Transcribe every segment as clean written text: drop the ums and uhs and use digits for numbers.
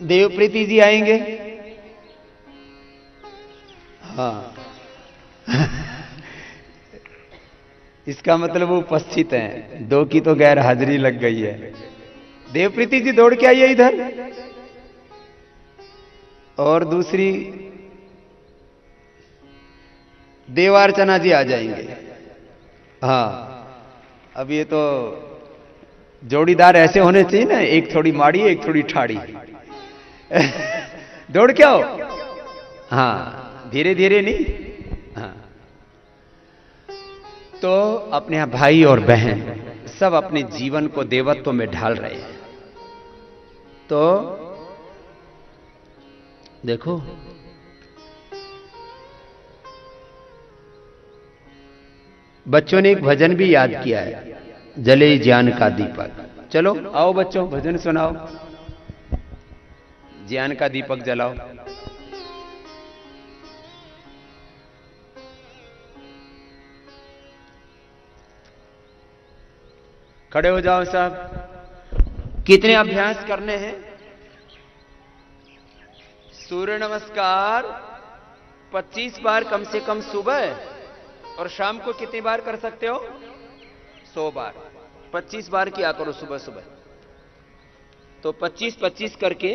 देवप्रीति जी आएंगे। हाँ इसका मतलब वो उपस्थित हैं, दो की तो गैर हाजिरी लग गई है। देवप्रीति जी दौड़ के आइए इधर। और दूसरी देवार्चना जी आ जाएंगे। हाँ अब ये तो जोड़ीदार ऐसे होने चाहिए ना, एक थोड़ी माड़ी एक थोड़ी ठाड़ी। दौड़ के आओ। हाँ धीरे धीरे नहीं। हाँ तो अपने यहाँ भाई और बहन सब अपने जीवन को देवत्व में ढाल रहे हैं। तो देखो बच्चों ने एक भजन भी याद किया है, जले ज्ञान का दीपक। चलो आओ बच्चों भजन सुनाओ, ज्ञान का दीपक जलाओ। खड़े हो जाओ साहब। कितने अभ्यास करने हैं? सूर्य नमस्कार 25 बार कम से कम सुबह, और शाम को कितनी बार कर सकते हो? 100 बार। 25 बार किया करो सुबह सुबह। तो 25-25 करके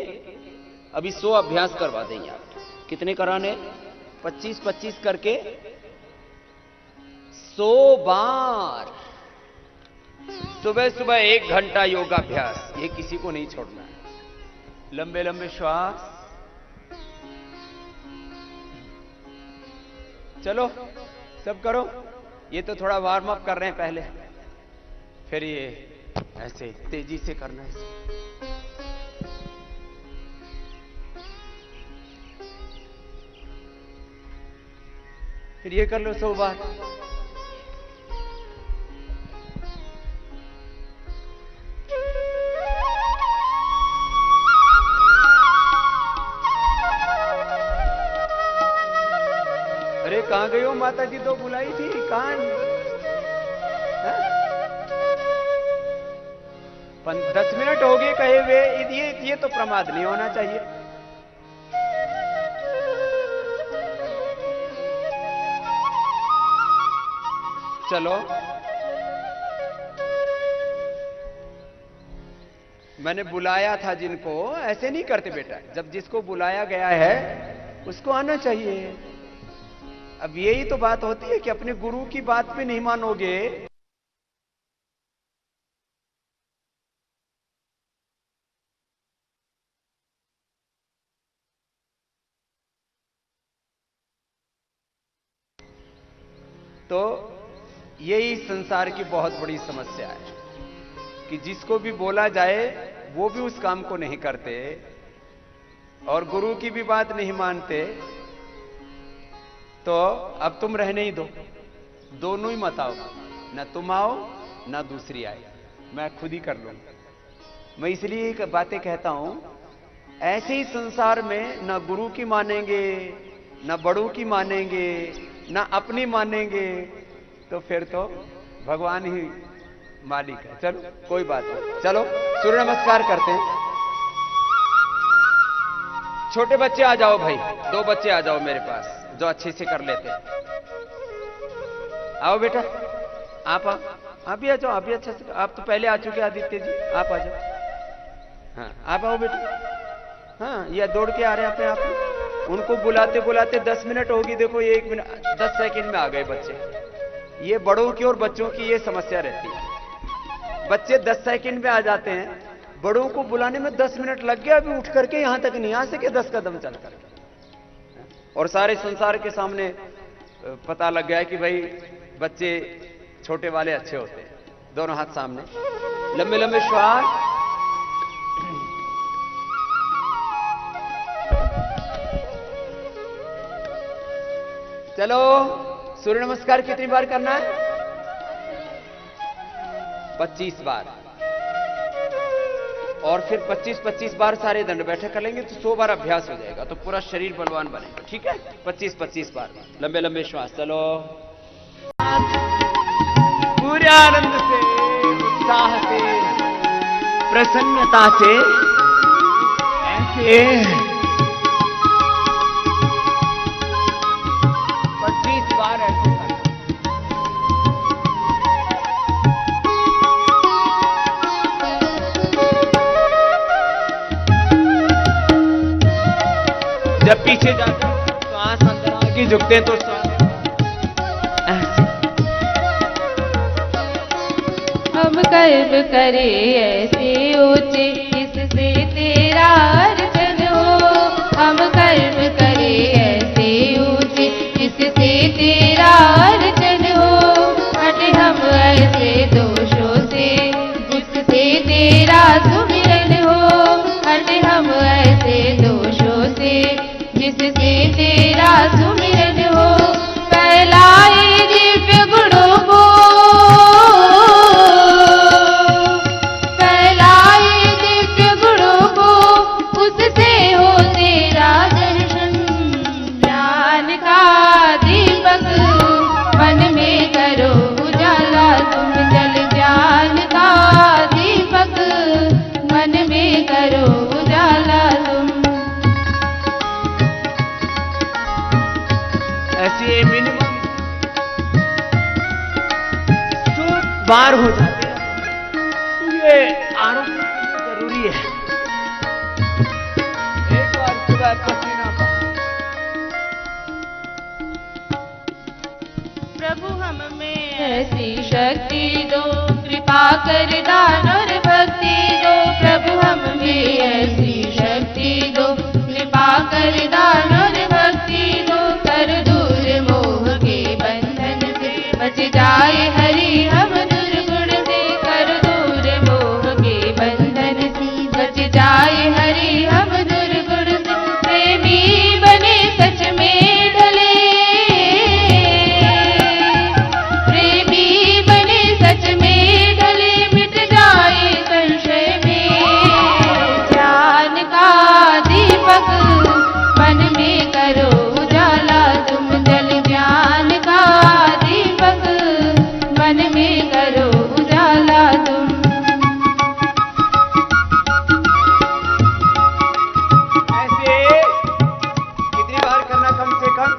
अभी 100 अभ्यास करवा देंगे आप। कितने कराने? 25-25 करके 100 बार सुबह सुबह 1 घंटा योगाभ्यास। ये किसी को नहीं छोड़ना है। लंबे लंबे श्वास। चलो सब करो। ये तो थोड़ा वार्म अप कर रहे हैं पहले, फिर ये ऐसे तेजी से करना है। फिर ये कर लो 100 बार। अरे कहां गई हो माता जी? तो बुलाई थी, कहां? 10 मिनट हो गए कहे हुए। ये तो प्रमाद नहीं होना चाहिए। चलो मैंने बुलाया था जिनको, ऐसे नहीं करते बेटा। जब जिसको बुलाया गया है उसको आना चाहिए। अब यही तो बात होती है कि अपने गुरु की बात पे नहीं मानोगे तो यही संसार की बहुत बड़ी समस्या है कि जिसको भी बोला जाए वो भी उस काम को नहीं करते और गुरु की भी बात नहीं मानते। तो अब तुम रहने ही दो, दोनों ही मत आओ। ना तुम आओ ना दूसरी आए, मैं खुद ही कर लूंगा। मैं इसलिए बातें कहता हूं, ऐसे ही संसार में ना गुरु की मानेंगे ना बड़ों की मानेंगे ना अपनी मानेंगे, तो फिर तो भगवान ही मालिक है। चलो कोई बात नहीं। चलो सूर्य नमस्कार करते हैं। छोटे बच्चे आ जाओ भाई, 2 बच्चे आ जाओ मेरे पास जो अच्छे से कर लेते हैं। आओ बेटा, आप भी आ जाओ। आप भी अच्छा से, आप तो पहले आ चुके आदित्य जी, आप आ जाओ। हाँ आप आओ बेटा। हाँ ये दौड़ के आ रहे हैं अपने आप। उनको बुलाते बुलाते 10 मिनट होगी। देखो ये 1 मिनट 10 सेकंड में आ गए बच्चे। ये बड़ों की और बच्चों की ये समस्या रहती है। बच्चे 10 सेकंड में आ जाते हैं, बड़ों को बुलाने में 10 मिनट लग गया। अभी उठ करके यहां तक नहीं आ सके 10 कदम चल करके। और सारे संसार के सामने पता लग गया कि भाई बच्चे छोटे वाले अच्छे होते हैं। दोनों हाथ सामने, लंबे लंबे श्वास। चलो सूर्य नमस्कार कितनी बार करना है? 25 बार। और फिर 25-25 बार सारे दंड बैठक कर लेंगे तो 100 बार अभ्यास हो जाएगा, तो पूरा शरीर बलवान बनेगा। ठीक है, 25-25 बार लंबे लंबे श्वास। चलो पूरे आनंद से, उत्साह से, प्रसन्नता से ये 25 बार ऐसे करना। जब पीछे जाते हैं तो आंख अंदर आके झुकते हैं तो ऐसे। हम कर्म करे ऐसे ऊंचे जिससे तेरा अर्चन हो। हम कर्म करे ऐसे ऊंचे जिससे तेरा अर्चन हो। हटे हम ऐसे दोषों से जिससे तेरा सुमिरन हो। हटे हम ऐसे दोषों से जिससे तेरा सुमिरन हो। फैलाए दिव्य गुणों को, फैलाए दिव्य गुणों को, उससे हो तेरा दर्शन। ज्ञान का दीपक मन में करो उजाला तुम जल। ज्ञान का दीपक मन में करो उजाला तुम। ऐसे मिनिमम 100 बार हो जाते हैं। ये आरोग्य के लिए जरूरी है। एक बार सुबह पसीना का। प्रभु हम में ऐसी शक्ति दो, कृपा कर दान और भक्ति दो। प्रभु हम में ऐसी शक्ति दो, कृपा कर दान और भक्ति दो। कर दूर मोह के बंधन से, बच जाए हरि हम दुर्गुण से। कर दूर मोह के बंधन से, बच जाए हरि हम दुर्गुण से। प्रेमी बने सच में ढले, प्रेमी बने सच में ढले। मिट जाए संशय में। ज्ञान का दीपक मन में करो उजाला तुम जल। ज्ञान का दीपक मन में करो उजाला तुम। ऐसे कितनी बार करना? कम से कम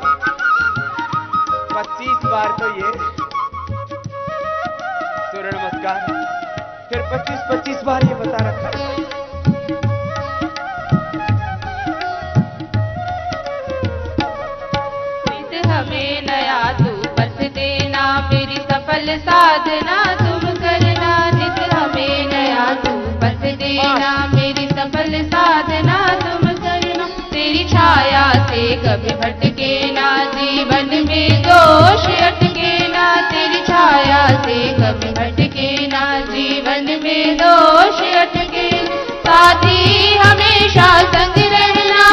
25 बार तो ये सूर्य नमस्कार, फिर 25 बार ये बता रखा है। नित हमें नया तू पथ देना, मेरी सफल साधना तुम करना। नित हमें नया तू पथ देना, मेरी सफल साधना तुम करना। तेरी छाया से कभी भटके ना, जीवन में दोष अटके ना। तेरी छाया से कभी भटके ना, जीवन में दोष अटके। साथी हमेशा संग रहना,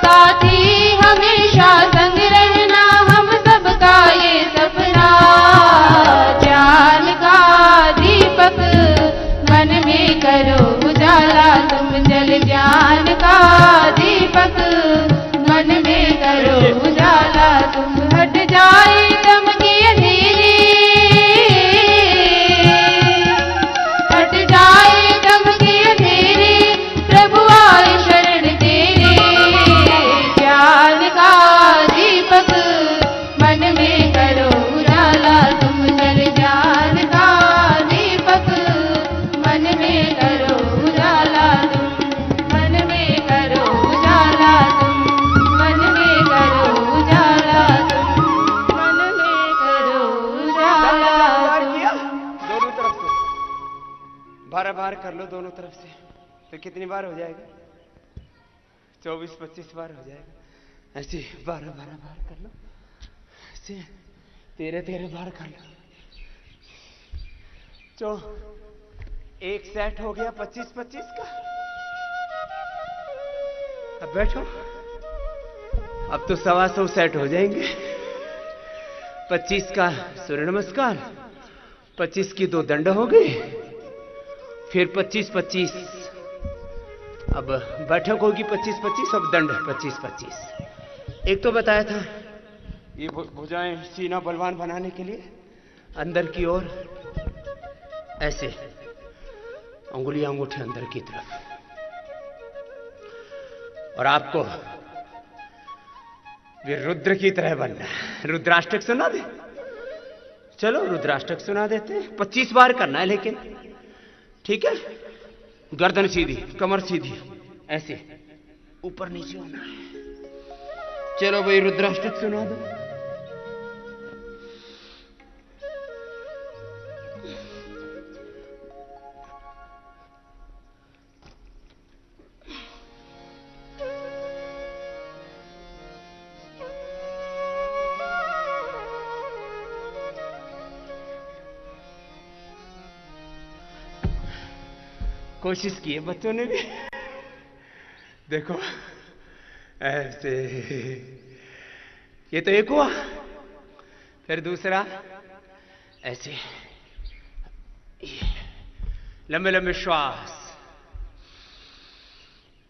साथी हमेशा संग रहना। हम सबका ये सपना। ज्ञान का दीपक मन में करो उजाला तुम जल। ज्ञान का दीपक मन में करो उजाला तुम। हट जाए दम की अंधेरी, हट जाए दम की अंधेरी। प्रभु आए शरण तेरे। ज्ञान का दीपक मन में करो उजाला तुम जल। ज्ञान का दीपक मन में करो उजाला तुम। मन में करो उजाला तुम। मन में करो उजाला तुम। मन में करो उजाला तुम। दोनों तरफ से 12 बार कर लो दोनों तरफ से, तो कितनी बार हो जाएगा? 24-25 बार हो जाएगा। ऐसे 12 बार कर लो, ऐसे 13 बार कर लो। तो एक सेट हो गया 25 का। अब बैठो, अब तो 125 सेट हो जाएंगे। 25 का सूर्य नमस्कार, 25 की 2 दंड हो गए, फिर 25-25। अब बैठक होगी 25-25, अब दंड 25-25। एक तो बताया था ये भुजाएं सीना बलवान बनाने के लिए अंदर की ओर ऐसे, उंगली अंगूठे अंदर की तरफ। और आपको भी रुद्र की तरह बनना है। रुद्राष्टक सुना दे? चलो रुद्राष्टक सुना देते हैं। 25 बार करना है लेकिन, ठीक है? गर्दन सीधी, कमर सीधी, ऐसे ऊपर नीचे होना है। चलो भाई रुद्राष्टक सुना दो। कोशिश की है बच्चों ने भी। देखो ऐसे, ये तो एक हुआ, फिर दूसरा ऐसे, लंबे लंबे श्वास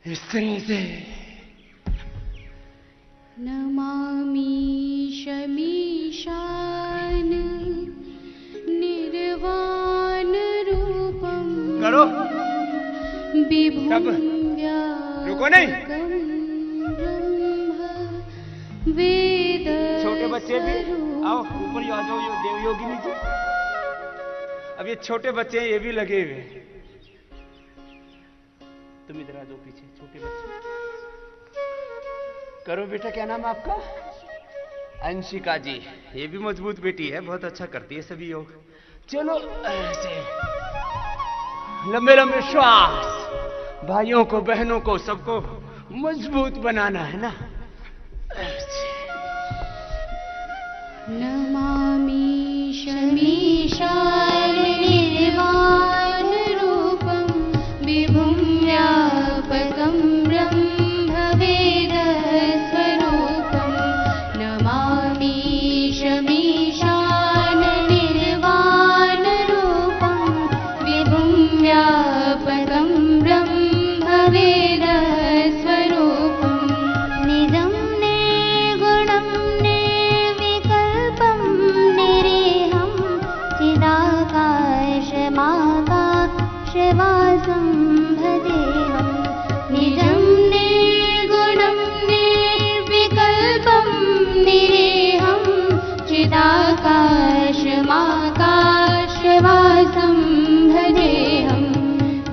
इस तरह से। नमामि शमीशान निर्वाण रूपम। करो विभुम रुको नहीं। वेद छोटे बच्चे भी आओ ऊपर आ जाओ। ये देव योगिनी जी, अब ये छोटे बच्चे हैं, ये भी लगे हुए। तुम इधर आ जाओ पीछे, छोटे बच्चे। करो बेटा, क्या नाम है आपका? अंशिका जी। ये भी मजबूत बेटी है, बहुत अच्छा करती है सभी योग। चलो ऐसे लंबे लंबे श्वास। भाइयों को, बहनों को, सबको मजबूत बनाना है ना। नमामि शमीशान निर्वाण रूपम विभुं व्यापकं ब्रह्मवेद स्वरूपम। नमामि शमीशान निर्वाण रूपम विभुं व्यापकं ब्रह्मवेद स्वरूपम। निजं निर्गुणं निर्विकल्पं निरीहं चिदाकाशमाकाशवासं भजेऽहं। निजं निर्गुणं निर्विकल्पं निरीहं चिदाकाशमाकाशवासं भजेऽहं।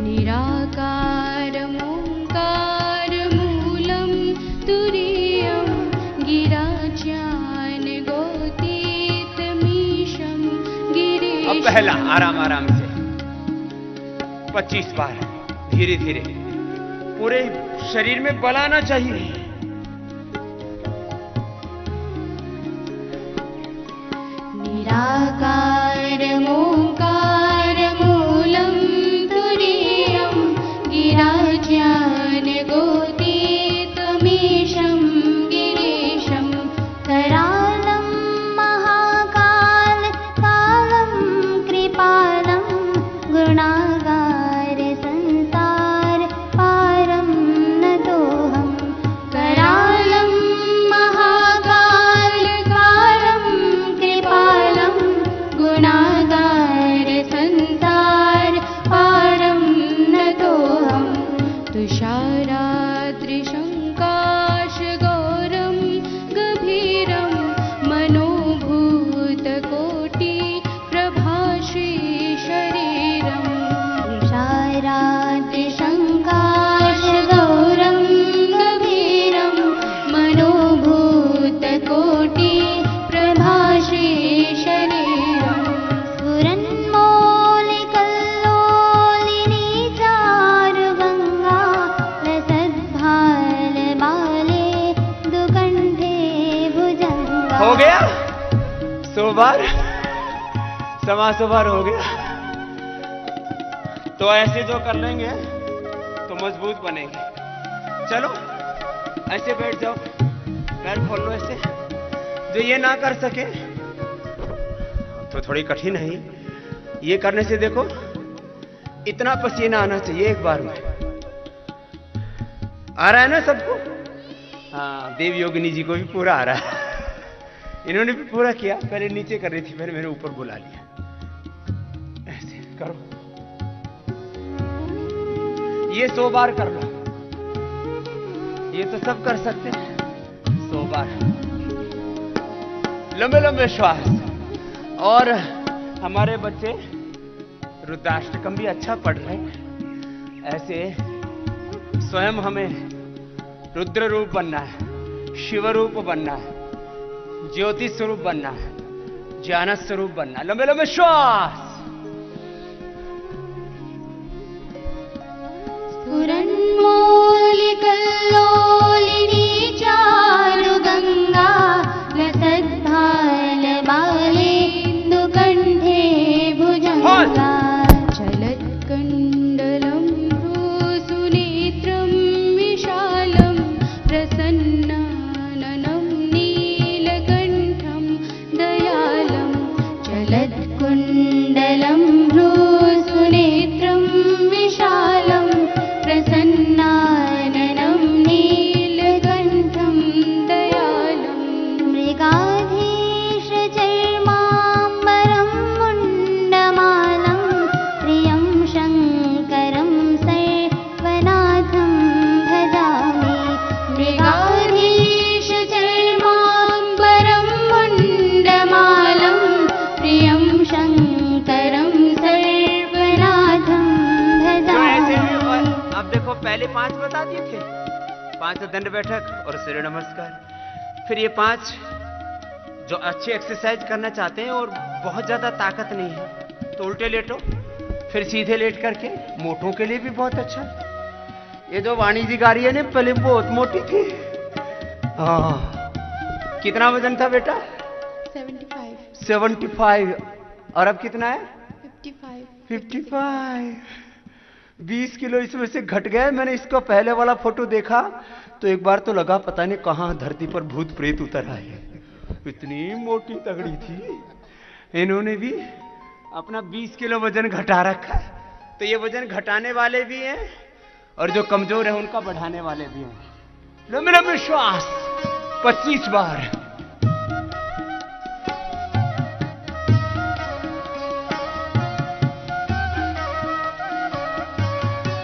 निराकारमोङ्कारमूलं तुरीयं गिराज्ञानगोतीतमीशं गिरीशं। अब पहला आराम आराम से 25 बार, धीरे धीरे। पूरे शरीर में बल आना चाहिए। निराकारमोङ्कारमूलं तुरीयं गिराज्ञानगोतीतमीशं गिरीशं। करालं महाकालकालं कृपालं गुणागारसंसारपारं नतोऽहं। करालं महाकालकालं कृपालं गुणागारसंसारपारं नतोऽहं। तुषाराद्रिशङ्काशगौरं गभीरं मनोभूतकोटिप्रभाश्रीशरीरम्। तुषाराद्रिशङ्काशगौरं गभीरं मनोभूतकोटिप्रभाश्रीशरीरम्। स्फुरन्मौलिकल्लोलिनी चारुगङ्गा लसद्भालबाले दुकण्ठे भुजङ्गा। हो गया 100 बार, 100 बार हो गया। तो ऐसे जो कर लेंगे तो मजबूत बनेंगे। चलो ऐसे बैठ जाओ, पैर खोल लो ऐसे। जो ये ना कर सके तो थोड़ी कठिन है ये करने से। देखो इतना पसीना आना चाहिए एक बार में। आ रहा है ना सबको? हाँ, देव योगिनी जी को भी पूरा आ रहा है। इन्होंने भी पूरा किया। पहले नीचे कर रही थी, फिर मैंने ऊपर बुला लिया। ऐसे करो। ये 100 बार कर लो, ये तो सब कर सकते हैं। 100 बार लंबे लंबे श्वास। और हमारे बच्चे रुद्राष्टकम भी अच्छा पढ़ रहे हैं। ऐसे स्वयं हमें रुद्र रूप बनना है, शिव रूप बनना है, ज्योति स्वरूप बनना है, ज्ञान स्वरूप बनना है। लंबे लंबे श्वास। स्फुरन्मौलिकल्लोलिनी चारु गंगा लसद्भालबालेन्दुकण्ठे भुजङ्गा चलत्कण्डलं भ्रूसुनेत्रं विशालं प्रसन्नाननं नीलकण्ठं दयालं चलत्कुण्डलं भ्रूसुनेत्रं विशालं प्रसन्नाननं नीलकण्ठं दयालं मृगाधीशचर्माम्बरं मुण्डमालं प्रियं शङ्करं सर्वनाथं भजामि मृगाधीशचर्माम्बरं मुण्डमालं प्रियं शङ्करं सर्वनाथं भजामि। अब देखो, पहले 5 बता दिए थे, 5 दंड बैठक और सूर्य नमस्कार। फिर ये 5 जो अच्छी एक्सरसाइज करना चाहते हैं और बहुत ज्यादा ताकत नहीं है तो उल्टे लेटो, फिर सीधे लेट करके, मोटों के लिए भी बहुत अच्छा। ये जो वाणी जी गा रही है ना, पहले बहुत मोटी थी। हाँ, कितना वजन था बेटा? 75। और अब कितना है? 55। 20 किलो इसमें से घट गए। मैंने इसका पहले वाला फोटो देखा तो एक बार तो लगा पता नहीं कहां धरती पर भूत प्रेत उतर आए, इतनी मोटी तगड़ी थी। इन्होंने भी अपना 20 किलो वजन घटा रखा है। तो ये वजन घटाने वाले भी हैं और जो कमजोर है उनका बढ़ाने वाले भी हैं। लंबे लंबे श्वास 25 बार।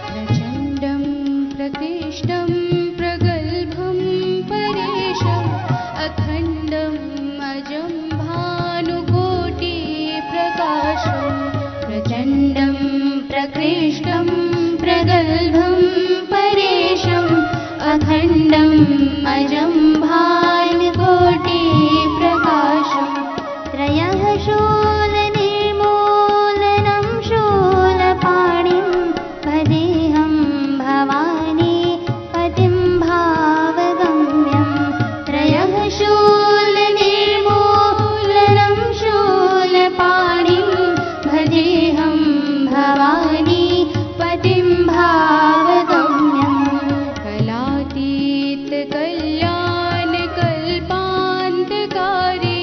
प्रचण्डं प्रकृष्टं प्रगल्भं परेशम् अखण्डम् अजं भानुकोटिप्रकाशम् प्रचण्डं प्रकृष्टं प्रगल्भं परेशम् अखण्डम् अजं भानुकोटिप्रकाशम् त्रयः शूलनिर्मूलनं शूलपाणिं भजेऽहं भवानी पतिं भावगम्यं त्रयः शूलनिर्मूलनं शूलपाणिं भजेऽहं भवानी पतिं भावगम्यं कलातीत कल्याणकल्पान्तकारी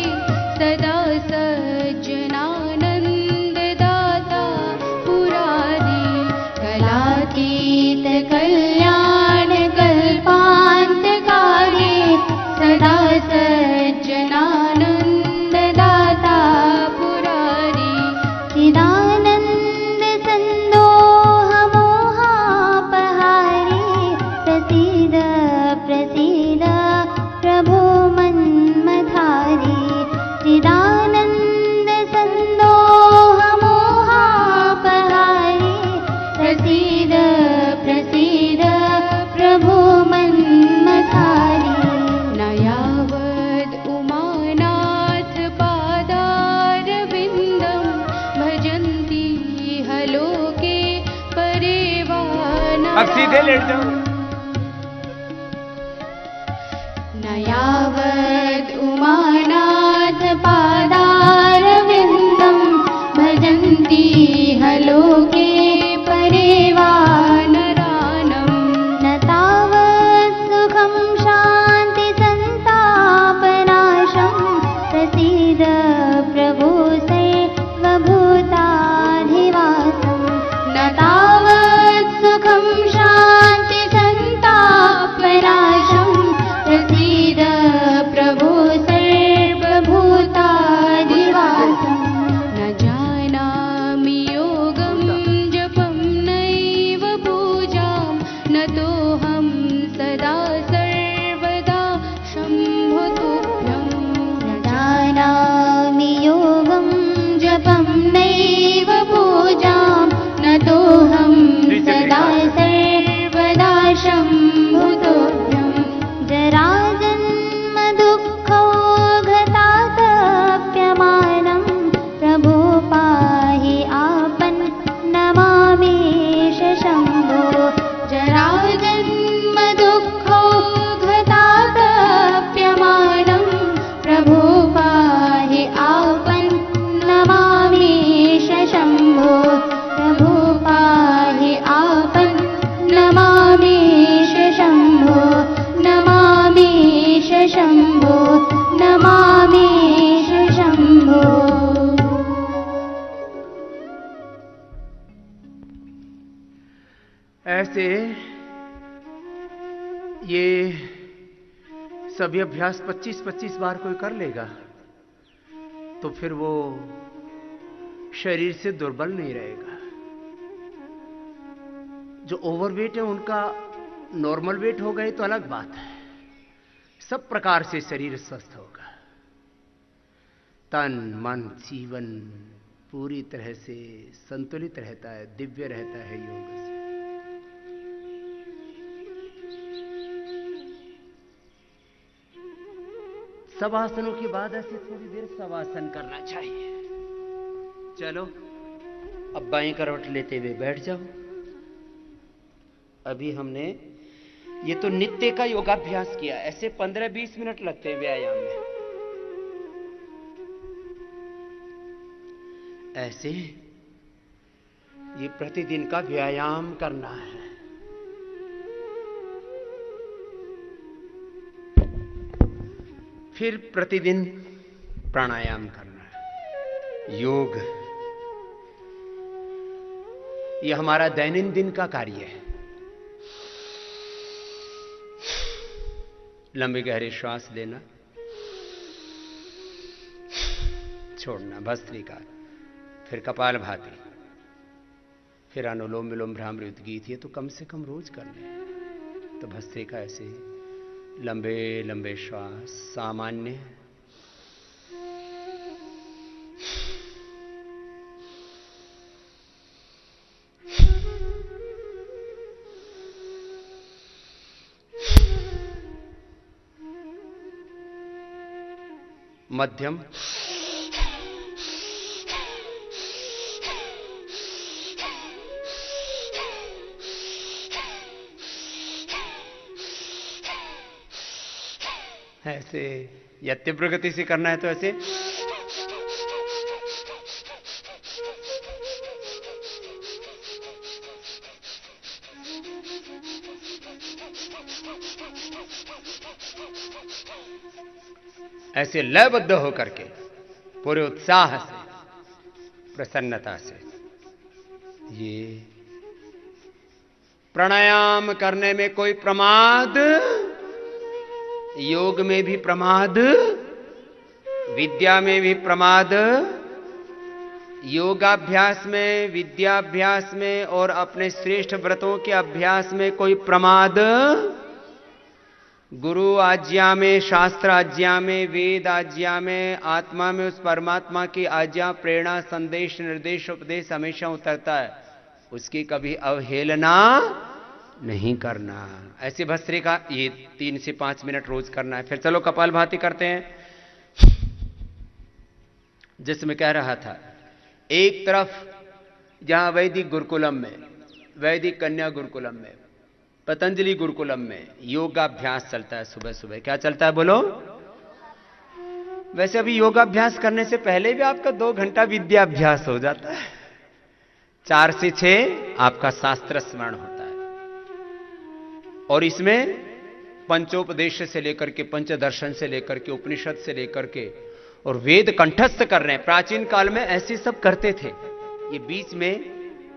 सदा सज्जनानन्ददाता पुरारी कलातीत कल्याणकल्पान्तकारी सदा सज्जनानन्ददाता पुरारी चिदानन्द सन्दोहमोहापहारी प्रसीद प्रसीद प्रभो मन्मथारी चिदानन्द सन्दोहमोहापहारी प्रसीद प्रसीद प्रभो मन्मथारी न यावद् उमानाथ पादारविन्दं भजन्ति हलोके परे वा अब सीधे लेट जाओ। न यावद् उमानाथ पादारविन्दं भजन्ति हलोके परे वा नरानं न तावत् सुखं शान्ति सन्तापनाशं प्रसीद प्रभो सर्वभूताधिवासं न तावत् सुखं शान्ति सन्तापनाशं प्रसीद शम्भो नमामीश शम्भो। ऐसे ये सभी अभ्यास 25-25 बार कोई कर लेगा तो फिर वो शरीर से दुर्बल नहीं रहेगा। जो ओवरवेट है उनका नॉर्मल वेट हो गए तो अलग बात है, सब प्रकार से शरीर स्वस्थ होगा। तन मन जीवन पूरी तरह से संतुलित रहता है, दिव्य रहता है योग से। सब आसनों के बाद ऐसे थोड़ी देर शवासन करना चाहिए। चलो अब बाएं करवट लेते हुए बैठ जाओ। अभी हमने ये तो नित्य का योगाभ्यास किया, ऐसे 15-20 मिनट लगते हैं व्यायाम में। ऐसे ये प्रतिदिन का व्यायाम करना है। फिर प्रतिदिन प्राणायाम करना है। योग ये हमारा दैनंदिन का कार्य है। लंबे गहरे श्वास लेना, छोड़ना, भस्त्रिका, फिर कपालभाति, फिर अनुलोम विलोम भ्रामरी उद्गीत। ये तो कम से कम रोज कर लें। तो भस्त्रिका ऐसे लंबे लंबे श्वास, सामान्य, मध्यम, ऐसे या तीव्र गति से करना है तो ऐसे ऐसे लयबद्ध होकर के पूरे उत्साह से, प्रसन्नता से। ये प्राणायाम करने में कोई प्रमाद, योग में भी प्रमाद, विद्या में भी प्रमाद, योगाभ्यास में, विद्याभ्यास में और अपने श्रेष्ठ व्रतों के अभ्यास में कोई प्रमाद, गुरु आज्ञा में, शास्त्र आज्ञा में, वेद आज्ञा में, आत्मा में उस परमात्मा की आज्ञा, प्रेरणा, संदेश, निर्देश, उपदेश हमेशा उतरता है। उसकी कभी अवहेलना नहीं करना। ऐसे भस्त्रिका ये 3 से 5 मिनट रोज करना है। फिर चलो कपालभाति करते हैं। जिसमें कह रहा था, एक तरफ जहां वैदिक गुरुकुलम में, वैदिक कन्या गुरुकुलम में, पतंजलि गुरुकुलम में योगाभ्यास चलता है सुबह सुबह। क्या चलता है बोलो? वैसे अभी योगाभ्यास करने से पहले भी आपका 2 घंटा विद्याभ्यास हो जाता है। 4 से 6 आपका शास्त्र स्मरण होता है। और इसमें पंचोपदेश से लेकर के, पंचदर्शन से लेकर के, उपनिषद से लेकर के और वेद कंठस्थ कर रहे हैं। प्राचीन काल में ऐसे सब करते थे। ये बीच में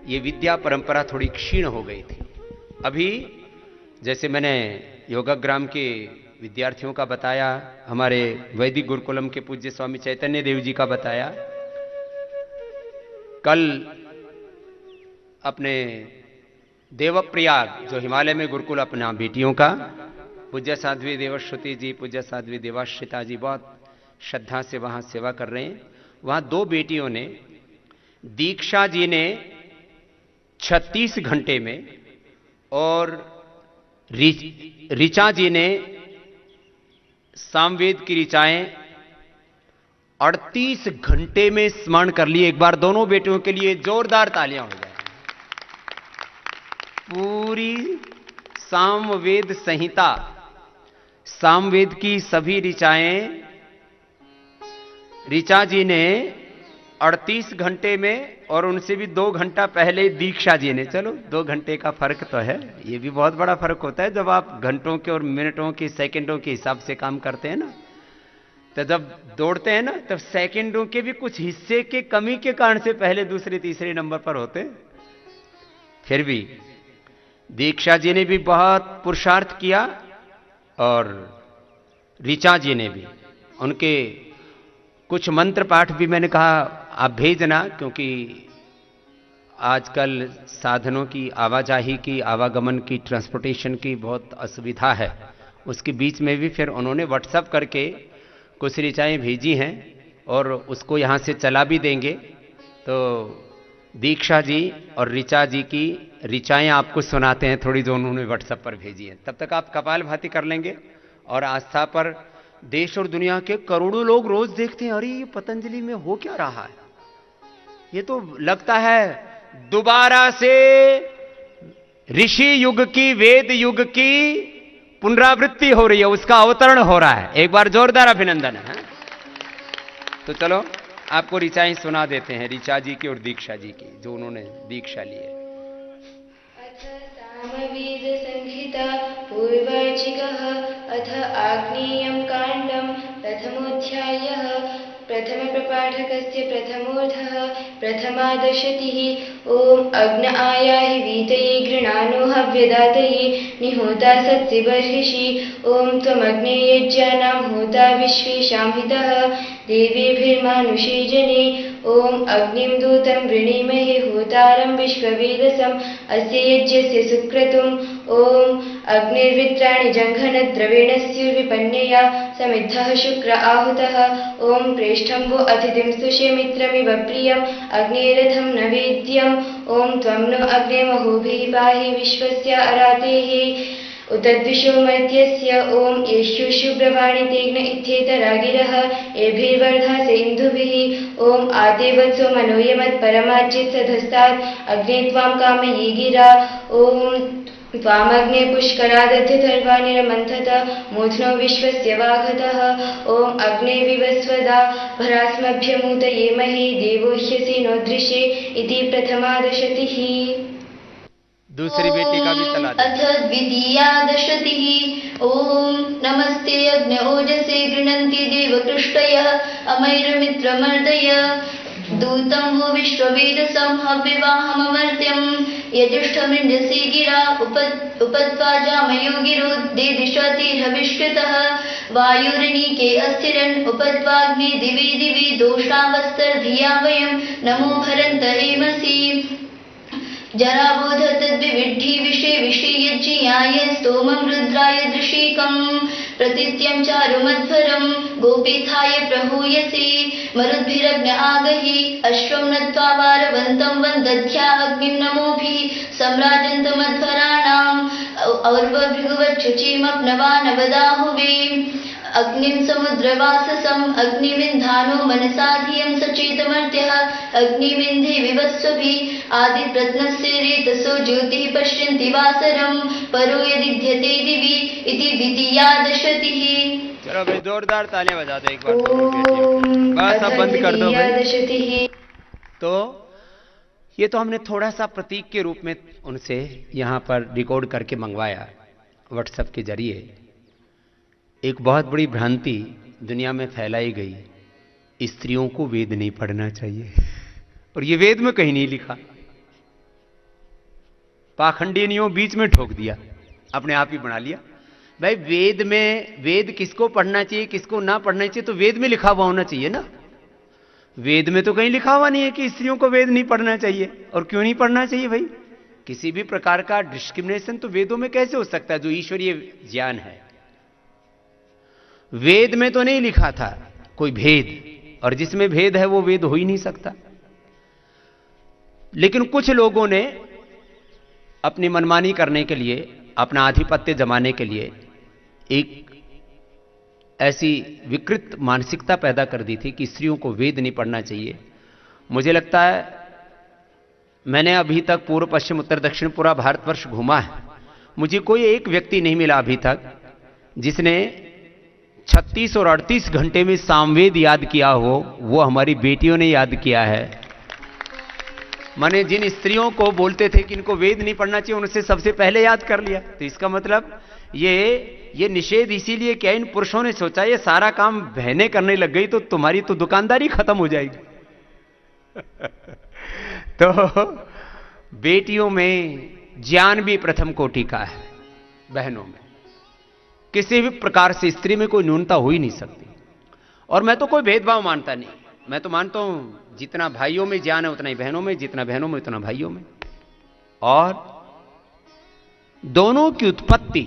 ये विद्या परंपरा थोड़ी क्षीण हो गई थी। अभी जैसे मैंने योगाग्राम के विद्यार्थियों का बताया, हमारे वैदिक गुरुकुलम के पूज्य स्वामी चैतन्य देव जी का बताया, कल अपने देवप्रयाग जो हिमालय में गुरुकुल अपना बेटियों का, पूज्य साध्वी देवश्रुति जी, पूज्य साध्वी देवाश्रिता जी बहुत श्रद्धा से वहां सेवा कर रहे हैं। वहां 2 बेटियों ने, दीक्षा जी ने 36 घंटे में और ऋचा जी ने सामवेद की ऋचाएं 38 घंटे में स्मरण कर लिए। एक बार दोनों बेटियों के लिए जोरदार तालियां हो जाए। पूरी सामवेद संहिता, सामवेद की सभी ऋचाएं ऋचा जी ने 38 घंटे में, और उनसे भी 2 घंटा पहले दीक्षा जी ने। चलो 2 घंटे का फर्क तो है, ये भी बहुत बड़ा फर्क होता है जब आप घंटों के और मिनटों के, सेकंडों के हिसाब से काम करते हैं ना। तो जब दौड़ते हैं ना तब सेकंडों के भी कुछ हिस्से के कमी के कारण से पहले दूसरे तीसरे नंबर पर होते हैं। फिर भी दीक्षा जी ने भी बहुत पुरुषार्थ किया और ऋचा जी ने भी। उनके कुछ मंत्र पाठ भी मैंने कहा आप भेजना, क्योंकि आजकल साधनों की आवाजाही की, आवागमन की, ट्रांसपोर्टेशन की बहुत असुविधा है। उसके बीच में भी फिर उन्होंने व्हाट्सएप करके कुछ ऋचाएँ भेजी हैं और उसको यहाँ से चला भी देंगे। तो दीक्षा जी और ऋचा जी की ऋचाएँ आपको सुनाते हैं थोड़ी, जो उन्होंने व्हाट्सएप पर भेजी हैं। तब तक आप कपालभाति कर लेंगे। और आस्था पर देश और दुनिया के करोड़ों लोग रोज देखते हैं, अरे ये पतंजलि में हो क्या रहा है, ये तो लगता है दोबारा से ऋषि युग की, वेद युग की पुनरावृत्ति हो रही है, उसका अवतरण हो रहा है। एक बार जोरदार अभिनंदन है। तो चलो आपको ऋचाएं सुना देते हैं, ऋचा जी की और दीक्षा जी की, जो उन्होंने दीक्षा ली है। सामवेद संहिता पूर्वार्चिकः अथ आग्नेयं काण्डं प्रथमोऽध्यायः प्रथम प्रपाठकस्य प्रथमोऽर्थः प्रथमादशतिः ॐ अग्न आयाहि वीतये गृणानो हव्यदातये निहोता सत्सि बर्हिषि ॐ त्वमग्ने यज्ञानां होता विश्वेषां हितः देवेभिर्मानुषे जने ॐ अग्निं दूतं वृणीमहे होतारं विश्ववेदसम् अस्य यज्ञस्य सुक्रतुम् ॐ अग्निर्वित्राणि जङ्घनद्रवेणस्युर्विपन्यया समिद्धः शुक्र आहूतः ॐ प्रेष्ठं वो अतिथिं सुषेमित्रमिव प्रियम् अग्नेरथं नवेद्यम् ॐ त्वं नो अग्ने महोभिः पाहि विश्वस्य अरातेः उतद्विषो मर्त्यस्य ॐ येषु शुभ्रवाणि तेग्न इत्येतरागिरः एभिर्वर्धा सेन्दुभिः ॐ आदेवत्सो मनोयमत्परमार्चित् सधस्तात् अग्ने त्वां कामये गिरा ॐ त्वामग्ने पुष्करादध्यथर्वाणिरमन्थत मूर्ध्नो विश्वस्य वाघतः ॐ अग्ने विवस्वदा भरास्मभ्यमूतये महे देवो ह्यसि नोदृशे इति प्रथमादशतिः। दूसरी बेटी का भी चला दे। अथ द्वितीयादशतिः ॐ नमस्ते अग्न ओजसे गृह्णन्ति देवकृष्टयः अमैरमित्रमर्दय दूतं वो विश्ववेदसं हव्यवाहममर्त्यं यजुष्ठमृञ्जसे गिरा उपत्वाजामयो गिरो देदिशतिर्हविष्कृतः वायुरनीके अस्थिरन् उपत्वाग्ने दिवि दिवि दोषावस्तर्धिया वयं नमो भरन्त एमसि जराबोध तद्विविद्धि विषे विषे यज्ञियाय स्तोमं रुद्राय दृशीकं प्रतित्यं चारुमध्वरं गोपीथाय प्रहूयसे मरुद्भिरग्न आगहि अश्वं नत्वा वारवन्तं वन्दध्या अग्निं नमोभिः सम्राजन्तमध्वराणाम् और्वभृगुवच्छुचिमप्नवानवदाहुवे अग्निं समुद्रवाससम् अग्निमिन्धानो मनसा धियं सचेतमर्त्यः अग्निमिन्धे विवस्वभिः आदिप्रत्नस्य रेतसो ज्योतिः पश्यन्ति वासरं परो यदिध्यते दिवि इति द्वितीयादशतिः। चलो भाई जोरदार तालियां बजा दो एक बार दोनों बेटियों। बस अब बंद कर दो भाई। तो ये तो हमने थोड़ा सा प्रतीक के रूप में उनसे यहाँ पर रिकॉर्ड करके मंगवाया व्हाट्सएप के जरिए। एक बहुत बड़ी भ्रांति दुनिया में फैलाई गई, स्त्रियों को वेद नहीं पढ़ना चाहिए, और ये वेद में कहीं नहीं लिखा। पाखंडियों बीच में ठोक दिया, अपने आप ही बना लिया। भाई वेद में, वेद किसको पढ़ना चाहिए किसको ना पढ़ना चाहिए तो वेद में लिखा हुआ होना चाहिए ना। वेद में तो कहीं लिखा हुआ नहीं है कि स्त्रियों को वेद नहीं पढ़ना चाहिए। और क्यों नहीं पढ़ना चाहिए भाई? किसी भी प्रकार का डिस्क्रिमिनेशन तो वेदों में कैसे हो सकता है जो ईश्वरीय ज्ञान है। वेद में तो नहीं लिखा था कोई भेद, और जिसमें भेद है वो वेद हो ही नहीं सकता। लेकिन कुछ लोगों ने अपनी मनमानी करने के लिए, अपना आधिपत्य जमाने के लिए एक ऐसी विकृत मानसिकता पैदा कर दी थी कि स्त्रियों को वेद नहीं पढ़ना चाहिए। मुझे लगता है मैंने अभी तक पूर्व पश्चिम उत्तर दक्षिण पूरा भारतवर्ष घूमा है, मुझे कोई एक व्यक्ति नहीं मिला अभी तक जिसने 36 और 38 घंटे में सामवेद याद किया हो। वो हमारी बेटियों ने याद किया है। माने जिन स्त्रियों को बोलते थे कि इनको वेद नहीं पढ़ना चाहिए, उनसे सबसे पहले याद कर लिया। तो इसका मतलब ये निषेध इसीलिए क्या, इन पुरुषों ने सोचा ये सारा काम बहनें करने लग गई तो तुम्हारी तो दुकानदारी खत्म हो जाएगी। तो बेटियों में ज्ञान भी प्रथम कोटि का है, बहनों में किसी भी प्रकार से स्त्री में कोई न्यूनता हो ही नहीं सकती। और मैं तो कोई भेदभाव मानता नहीं, मैं तो मानता हूं जितना भाइयों में ज्ञान है उतना ही बहनों में, जितना बहनों में उतना भाइयों में। और दोनों की उत्पत्ति,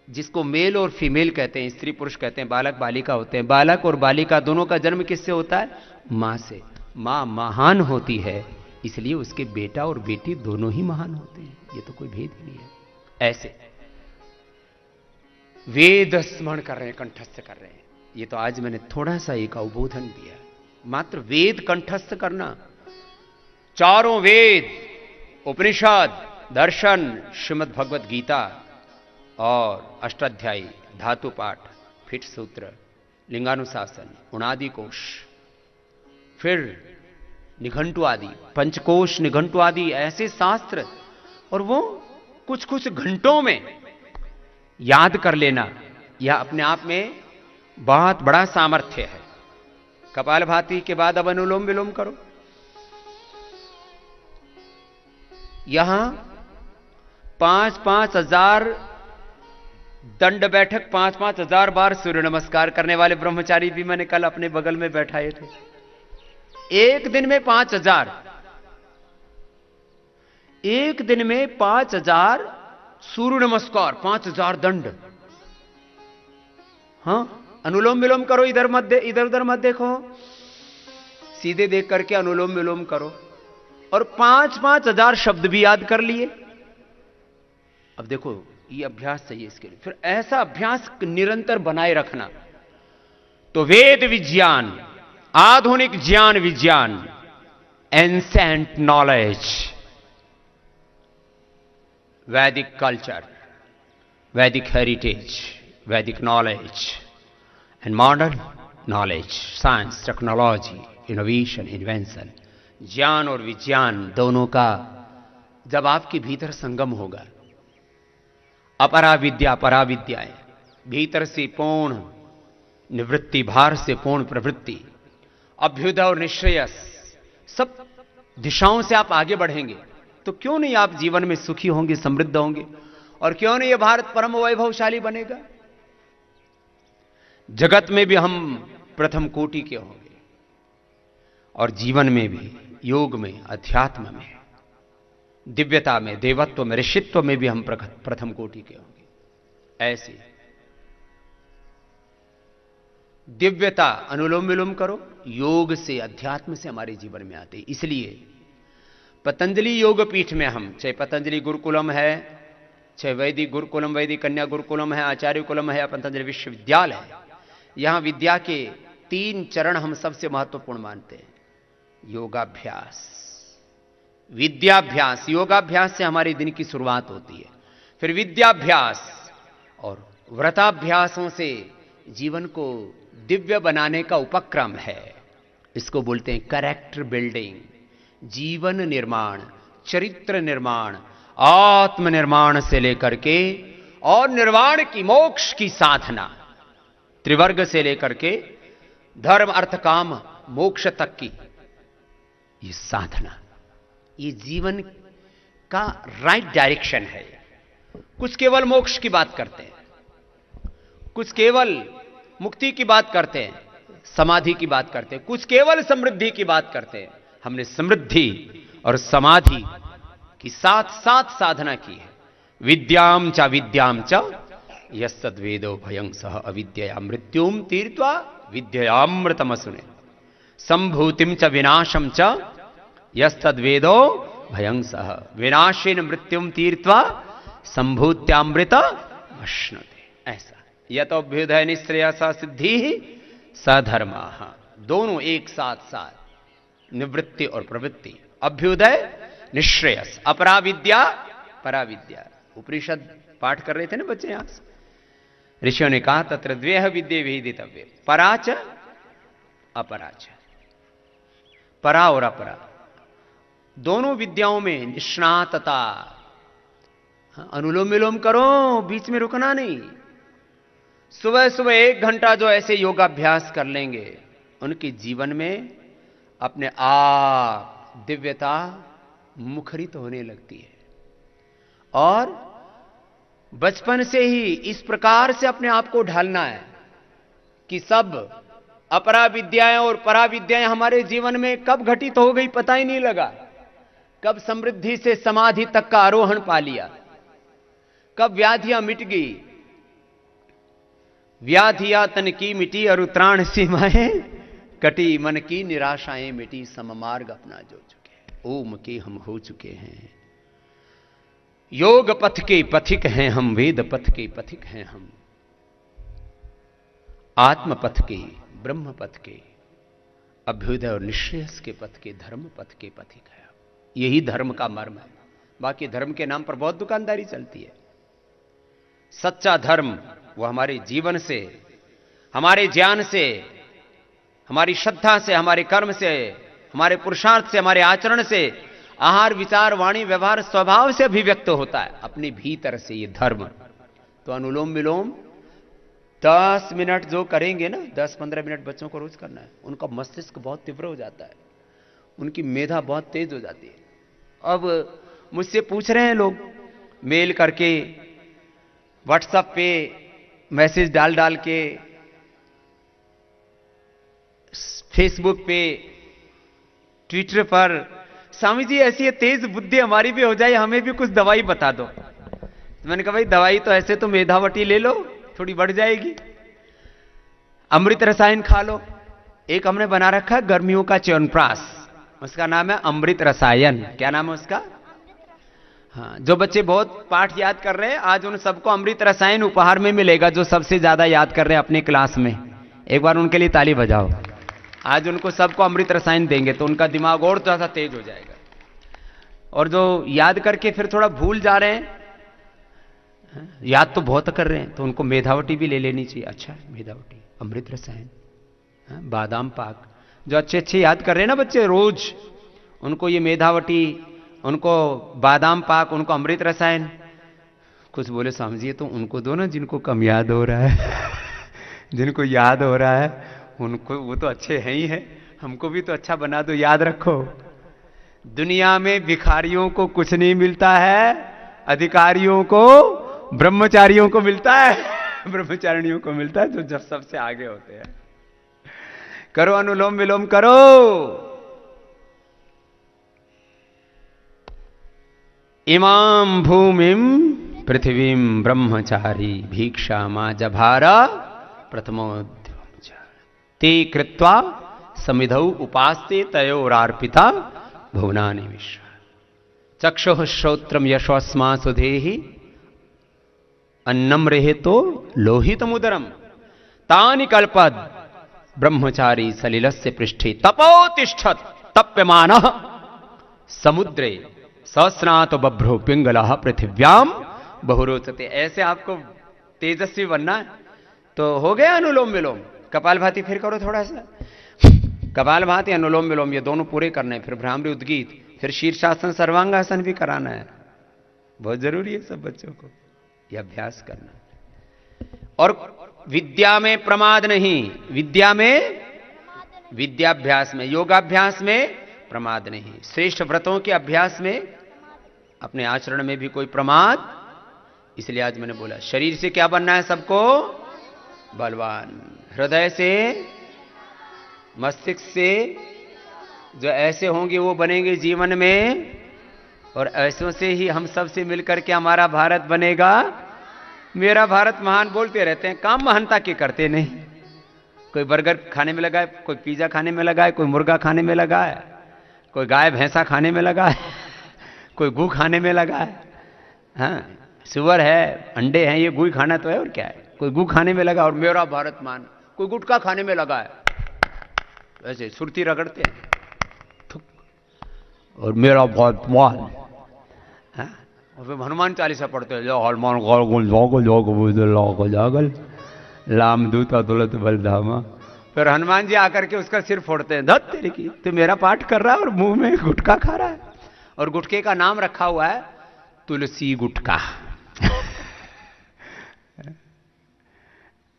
जिसको मेल और फीमेल कहते हैं, स्त्री पुरुष कहते हैं, बालक बालिका होते हैं, बालक और बालिका दोनों का जन्म किससे होता है? मां से। मां महान होती है, इसलिए उसके बेटा और बेटी दोनों ही महान होते हैं, ये तो कोई भेद ही नहीं है। ऐसे वेद स्मरण कर रहे हैं, कंठस्थ कर रहे हैं। ये तो आज मैंने थोड़ा सा एक अवबोधन दिया, मात्र वेद कंठस्थ करना, चारों वेद, उपनिषद, दर्शन, श्रीमद् भगवत गीता और अष्टाध्यायी, धातु पाठ, फिट सूत्र, लिंगानुशासन, उणादि कोश, फिर निघंटु आदि, पंचकोश निघंटु आदि, ऐसे शास्त्र, और वो कुछ कुछ घंटों में याद कर लेना, यह अपने आप में बहुत बड़ा सामर्थ्य है। कपालभाति के बाद अब अनुलोम विलोम करो। यहां 5-5 हजार दंड बैठक, 5-5 हजार बार सूर्य नमस्कार करने वाले ब्रह्मचारी भी मैंने कल अपने बगल में बैठाए थे। एक दिन में 5000, एक दिन में 5000 सूर्य नमस्कार, 5000 दंड। हां, अनुलोम विलोम करो, इधर उधर मत देखो, सीधे देख करके अनुलोम विलोम करो, और 5-5 हजार शब्द भी याद कर लिए। अब देखो ये अभ्यास चाहिए इसके लिए, फिर ऐसा अभ्यास निरंतर बनाए रखना। तो वेद विज्ञान, आधुनिक ज्ञान विज्ञान, एंसेंट नॉलेज, वैदिक कल्चर, वैदिक हेरिटेज, वैदिक knowledge and modern knowledge, science, technology, innovation, invention, ज्ञान और विज्ञान दोनों का जब आपके भीतर संगम होगा, अपरा विद्या परा विद्याएं, भीतर से पूर्ण निवृत्ति, बाहर से पूर्ण प्रवृत्ति, अभ्युदय और निश्रेयस, सब दिशाओं से आप आगे बढ़ेंगे, तो क्यों नहीं आप जीवन में सुखी होंगे, समृद्ध होंगे, और क्यों नहीं यह भारत परम वैभवशाली बनेगा। जगत में भी हम प्रथम कोटि के होंगे, और जीवन में भी, योग में, अध्यात्म में, दिव्यता में, देवत्व में, ऋषित्व में भी हम प्रथम कोटि के होंगे। ऐसे दिव्यता अनुलोम विलोम करो, योग से, अध्यात्म से हमारे जीवन में आते। इसलिए पतंजलि योग पीठ में हम, चाहे पतंजलि गुरुकुलम है, चाहे वैदिक गुरुकुलम, वैदिक कन्या गुरुकुलम है, आचार्य कुलम है, या पतंजलि विश्वविद्यालय है, यहां विद्या के 3 चरण हम सबसे महत्वपूर्ण मानते हैं। योगाभ्यास, विद्याभ्यास, योगाभ्यास से हमारे दिन की शुरुआत होती है, फिर विद्याभ्यास और व्रताभ्यासों से जीवन को दिव्य बनाने का उपक्रम है। इसको बोलते हैं कैरेक्टर बिल्डिंग, जीवन निर्माण, चरित्र निर्माण, आत्मनिर्माण से लेकर के और निर्वाण की, मोक्ष की साधना, त्रिवर्ग से लेकर के धर्म अर्थ काम मोक्ष तक की ये साधना, ये जीवन का राइट डायरेक्शन है। कुछ केवल मोक्ष की बात करते हैं, कुछ केवल मुक्ति की बात करते हैं, समाधि की बात करते हैं, कुछ केवल समृद्धि की बात करते हैं। हमने समृद्धि और समाधि की साथ साथ साधना की है। विद्याम च यस्तद्वेदो भयं सह अविद्यया मृत्युम तीर्त्वा विद्यामृतमसुने, संभूतिम च विनाशम च यस्तद्वेदो भयं सह विनाशेन मृत्युम तीर्त्वा संभूत्यामृत अश्नुते। ऐसा यत अभ्युदय निश्रेयस सिद्धि सधर्मा, दोनों एक साथ साथ, निवृत्ति और प्रवृत्ति, अभ्युदय निश्रेयस, अपराविद्या पराविद्या। उपनिषद पाठ कर रहे थे ना बच्चे, यहां से ऋषियों ने कहा तत्र द्वेह विद्ये विदितव्य, पराच अपराच, परा और अपरा दोनों विद्याओं में निष्णातता, हाँ, अनुलोम विलोम करो, बीच में रुकना नहीं। सुबह सुबह 1 घंटा जो ऐसे योगाभ्यास कर लेंगे, उनके जीवन में अपने आप दिव्यता मुखरित होने लगती है। और बचपन से ही इस प्रकार से अपने आप को ढालना है कि सब अपरा विद्याएं और परा विद्याएं हमारे जीवन में कब घटित हो गई पता ही नहीं लगा। कब समृद्धि से समाधि तक का आरोहण पा लिया, कब व्याधियां मिट गई। व्याधियां तन की मिटी और त्राण सीमाएं कटी, मन की निराशाएं मिटी, सममार्ग अपना जो चुके, ओम के हम हो चुके हैं। योग पथ के पथिक हैं हम, वेद पथ के पथिक हैं हम, आत्म पथ के, ब्रह्म पथ के, अभ्युदय और निश्रेयस के पथ के, धर्म पथ के पथिक है। यही धर्म का मर्म है। बाकी धर्म के नाम पर बहुत दुकानदारी चलती है। सच्चा धर्म वो हमारे जीवन से, हमारे ज्ञान से, हमारी श्रद्धा से, हमारे कर्म से, हमारे पुरुषार्थ से, हमारे आचरण से, आहार विचार वाणी व्यवहार स्वभाव से अभिव्यक्त होता है, अपने भीतर से ये धर्म। तो अनुलोम विलोम 10 मिनट जो करेंगे ना, 10-15 मिनट बच्चों को रोज करना है, उनका मस्तिष्क बहुत तीव्र हो जाता है, उनकी मेधा बहुत तेज हो जाती है। अब मुझसे पूछ रहे हैं लोग मेल करके, व्हाट्सएप पे मैसेज डाल डाल के, फेसबुक पे, ट्विटर पर, स्वामी जी ऐसी तेज बुद्धि हमारी भी हो जाए, हमें भी कुछ दवाई बता दो। तो मैंने कहा भाई दवाई तो ऐसे तो मेधावटी ले लो, थोड़ी बढ़ जाएगी। अमृत रसायन खा लो। एक हमने बना रखा है गर्मियों का च्यवनप्राश, उसका नाम है अमृत रसायन। क्या नाम है उसका? हाँ, जो बच्चे बहुत पाठ याद कर रहे हैं, आज उन सबको अमृत रसायन उपहार में मिलेगा, जो सबसे ज्यादा याद कर रहे हैं अपने क्लास में। एक बार उनके लिए ताली बजाओ। आज उनको सबको अमृत रसायन देंगे तो उनका दिमाग और ज्यादा तेज हो जाएगा। और जो याद करके फिर थोड़ा भूल जा रहे हैं, याद तो बहुत कर रहे हैं, तो उनको मेधावटी भी ले लेनी चाहिए। अच्छा, मेधावटी, अमृत रसायन, बादाम पाक, जो अच्छे अच्छे याद कर रहे हैं ना बच्चे रोज, उनको ये मेधावटी, उनको बादाम पाक, उनको अमृत रसायन। कुछ बोले स्वामी जी तो उनको दो ना जिनको कम याद हो रहा है। जिनको याद हो रहा है उनको, वो तो अच्छे हैं ही हैं, हमको भी तो अच्छा बना दो। याद रखो, दुनिया में भिखारियों को कुछ नहीं मिलता है, अधिकारियों को, ब्रह्मचारियों को मिलता है। ब्रह्मचारिणियों को मिलता है जो जब सबसे आगे होते हैं। करो अनुलोम विलोम करो। इमाम भूमिम पृथ्वीम ब्रह्मचारी भिक्षा मा जभारा प्रथमोद्यम ते कृत्वा समिधौ उपास्ते तयोरार्पिता भुवनानि विश्व चक्षुः श्रोत्रम यशोस्मा सुधेहि अन्नम रेहेतो लोहितमुदरम तानि कल्पद ब्रह्मचारी सलिलस्य पृष्ठे तपोतिष्ठत् तप्यमानः समुद्रे सहस्रात बभ्रो पिंगलः पृथिव्याम बहुरोचते। ऐसे आपको तेजस्वी बनना है तो हो गया अनुलोम विलोम। कपालभाति फिर करो थोड़ा सा, कपालभाति अनुलोम विलोम ये दोनों पूरे करने, फिर भ्रामरी उद्गीत, फिर शीर्षासन सर्वांगासन भी कराना है। बहुत जरूरी है सब बच्चों को यह अभ्यास करना। और विद्या में प्रमाद नहीं, विद्या में, विद्याभ्यास में, योगाभ्यास में प्रमाद नहीं। श्रेष्ठ व्रतों के अभ्यास में, अपने आचरण में भी कोई प्रमाद। इसलिए आज मैंने बोला शरीर से क्या बनना है सबको? बलवान। हृदय से, मस्तिष्क से जो ऐसे होंगे वो बनेंगे जीवन में, और ऐसों से ही हम सब से मिलकर के हमारा भारत बनेगा। मेरा भारत महान बोलते रहते हैं, काम महानता के करते नहीं। कोई बर्गर खाने में लगा है, कोई पिज्जा खाने में लगा है, कोई मुर्गा खाने में लगा है, कोई गाय भैंसा खाने में लगा है, कोई गू खाने में लगा है। हाँ, सुअर है, अंडे हैं, ये गू खाना तो है और क्या है। कोई गू खाने में लगा और मेरा भारत मान, कोई गुटखा खाने में लगा है, वैसे सुरती रगड़ते हैं और मेरा भारत मान। और फिर हनुमान चालीसा पढ़ते हैं, हनुमान जागल लाम दूता दुलत बलधामा। फिर हनुमान जी आकर के उसका सिर फोड़ते हैं, धत तेरे की, तो मेरा पाठ कर रहा है और मुंह में गुटखा खा रहा है। और गुटखे का नाम रखा हुआ है तुलसी गुटका,